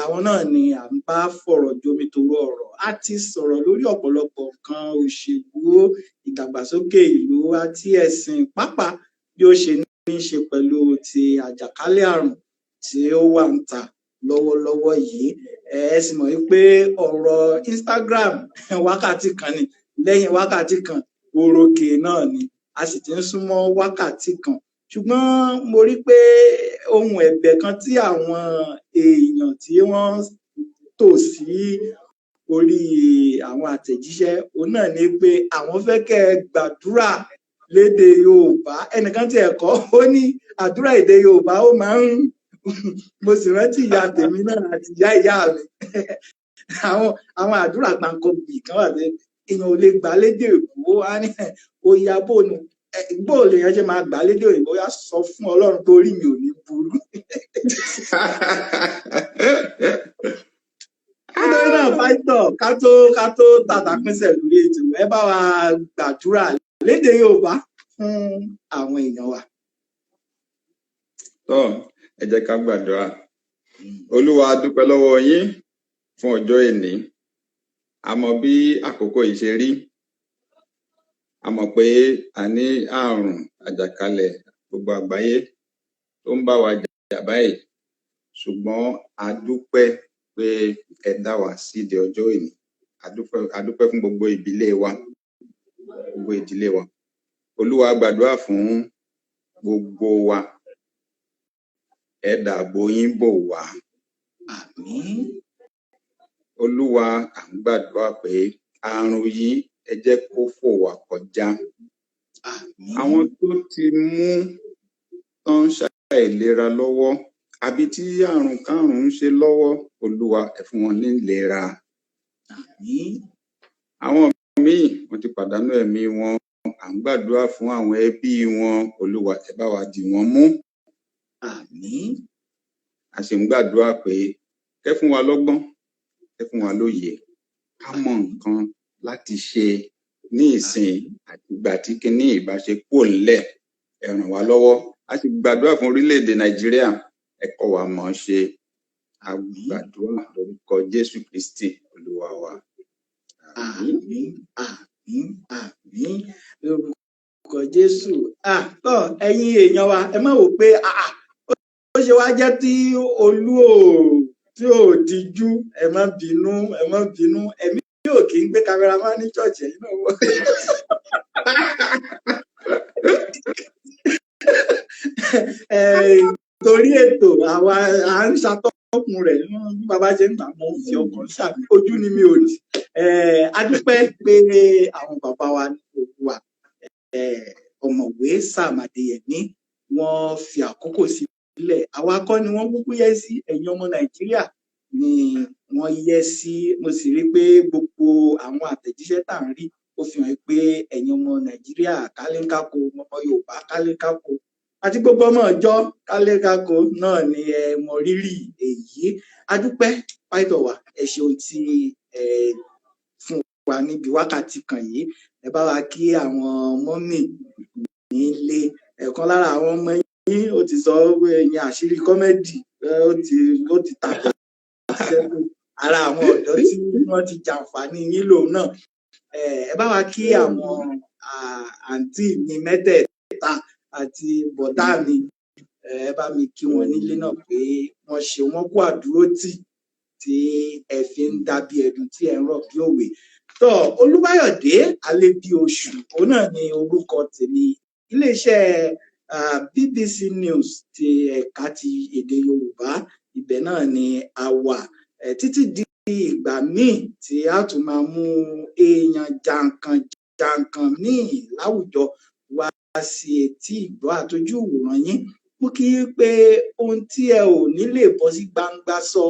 Àwọn náà ni à ń bá fọ̀rọ̀ jomitoro ọ̀rọ̀. A ti sọ̀rọ̀ lórí ọ̀pọ̀lọpọ̀ nǹkan òṣèlú, ìdàgbàsókè ìlú àti ẹ̀sìn, pàápàá bí ó ṣe ní í ṣe pẹ̀lú ti àjàkálẹ̀ àrùn tí ó wà ń ta lọ́wọ́lọ́wọ́ yìí. Ẹ sì mọ̀ pé ọ̀rọ̀ Instagram wákàtí kan ni, lẹ́yìn wákàtí kan orókè náà ni, a sì ti ń súnmọ́ wákàtí kan. Ṣùgbọ́n mo rí pé ohun ẹ̀bẹ̀ kan tí àwọn èèyàn tí wọ́n tò sí orí àwọn àtẹ̀jíṣẹ́ òun náà ni pé àwọn fẹ́ kẹ́ ẹ gbàdúrà lédè Yorùbá. Ẹnìkan tí ẹ̀kọ́ ó ní àdúrà èdè Yorùbá ó máa ń mo sì rántí ìyá tèmi náà àti ìyá mi àwọn àdúrà gbàǹkangbì kan wà pé èèyàn ò lè gbà lédè Èkó, á ní oyà bóònù bó lèèyàn ṣe máa gbà lédè òyìnbó, yá sọ fún Ọlọ́run pé orí mi ò ní burú. Nítorí náà pásítọ̀ ká tó tàtàpínsẹ̀ lórí ètò, ẹ bá wa gbàdúrà lédè Yorùbá fún àwọn èèyàn wa. Ẹ jẹ́ ká gbàdúrà. Olúwa, a dúpẹ́ lọ́wọ́ yín fún ọjọ́ èní. A mọ̀ bí àkókò yìí ṣe rí. A mọ̀ pé a ní àrùn àjàkálẹ̀ gbogbo àgbáyé tó ń bá wa jà báyìí, ṣùgbọ́n a dúpẹ́ pé ẹ dá wa sí di ọjọ́ èní. A dúpẹ́ fún gbogbo ìdílé wa. Olúwa, gbàdúrà fún gbogbo wa. Ẹ dáàbò yín bò wá. Àmín. Olúwa, à ń gbàdúrà pé àrùn yìí ẹ jẹ́ kó fò wá kọjá. Àmín. Àwọn tó ti mú tán ṣàìlera lọ́wọ́ àbí tí àrùn kárùn ń ṣe lọ́wọ́, Olúwa ẹ fún wọn ní ìlera. Àmín. Àwọn míì wọ́n ti pàdánù ẹ̀mí wọn. À ń gbàdúrà fún àwọn ẹbí wọn. Olúwa ẹ bá wa dì wọ́n mú. Àmín. A sì ń gbàdúrà pé ẹ fún wa lọ́gbọ́n, ẹ fún wa lóye, ká mọ nǹkan láti ṣe ní ìsìn àti ìgbà tí kinní ìbáṣepọ̀ ńlẹ̀ ẹ ràn wá lọ́wọ́ a sì gbàdúrà fún orílẹ̀-èdè Nàìjíríà ẹ kọ́ wa mọ̀ ọ́ ṣe a gbàdúrà lórúkọ Jésù Kristi Olúwa wa. àmín àmín àmín lórúkọ Jésù. Tọ́ ẹ̀yin èèyàn wa ẹ má wò pé ó ṣe wá jẹ́ tí olú tí ò dijú ẹ má bínú ẹ̀mí yóò kí ń gbé cameraman ní church ẹ̀yin náà wọ. Torí ètò àwa à ń ṣàtọ́kùn rẹ̀ bí bàbá ṣe ń gbà mọ́ fi ọkàn ṣàbí ojú ni mi ò rí. A dúpẹ́ pé àwọn bàbá wa ní òkú wa ọ̀mọ̀wé Sam Adéyẹmí wọ́n fi àkókò sílẹ̀ àwa kọ́ ni wọ́n kúkú yẹ sí ẹ̀yin ọmọ Nàìjíríà ni wọ́n yẹ sí mo sì rí pé gbogbo àwọn àtẹ̀jíṣẹ́ tá à ń rí ó fi hàn pé ẹ̀yin ọmọ Nàìjíríà kálékáko ọmọ Yorùbá kálékáko àti gbogbo ọmọ ọjọ́ kálékáko náà ni ẹ mọ rírì èyí. A dúpẹ́ pàìtọ̀ wa ẹ ṣeun tí fún wa níbi wákàtí kan yìí ẹ bá wa kí àwọn mọ́mì nílé ẹ̀kan lára àwọn ọmọ yín ó ti sọ pé ẹ̀yin àṣírí kọ́mẹ́dì ó ti tàbí ara àwọn ọ̀dọ́ tí wọ́n ti jàǹfààní yín lòun náà ẹ bá wa kí àwọn àǹtí mi mẹ́tẹ̀ẹ̀ta àti bọ̀dá mi ẹ bá mi kí wọn nílé náà pé wọ́n ṣe wọ́n kú àdúrótì tí ẹ fi ń dàbí ẹdun tí ẹ ń rọ̀ bí òwe. Tọ́ Olúbáyọ̀dé Alébíoṣù òun náà ni orúkọ tèmi iléeṣẹ́ BBC News ti ẹ̀ka ti èdè Yorùbá ibẹ̀ náà ni a wà títí di ìgbà míì tí a tún máa mú èèyàn jàǹkàn míì láwùjọ wá sí etí ìgbọ́ àtọ́jú ìwòran yín mú kí pé ohun tí ẹ ò ní lè bọ́ sí gbangba sọ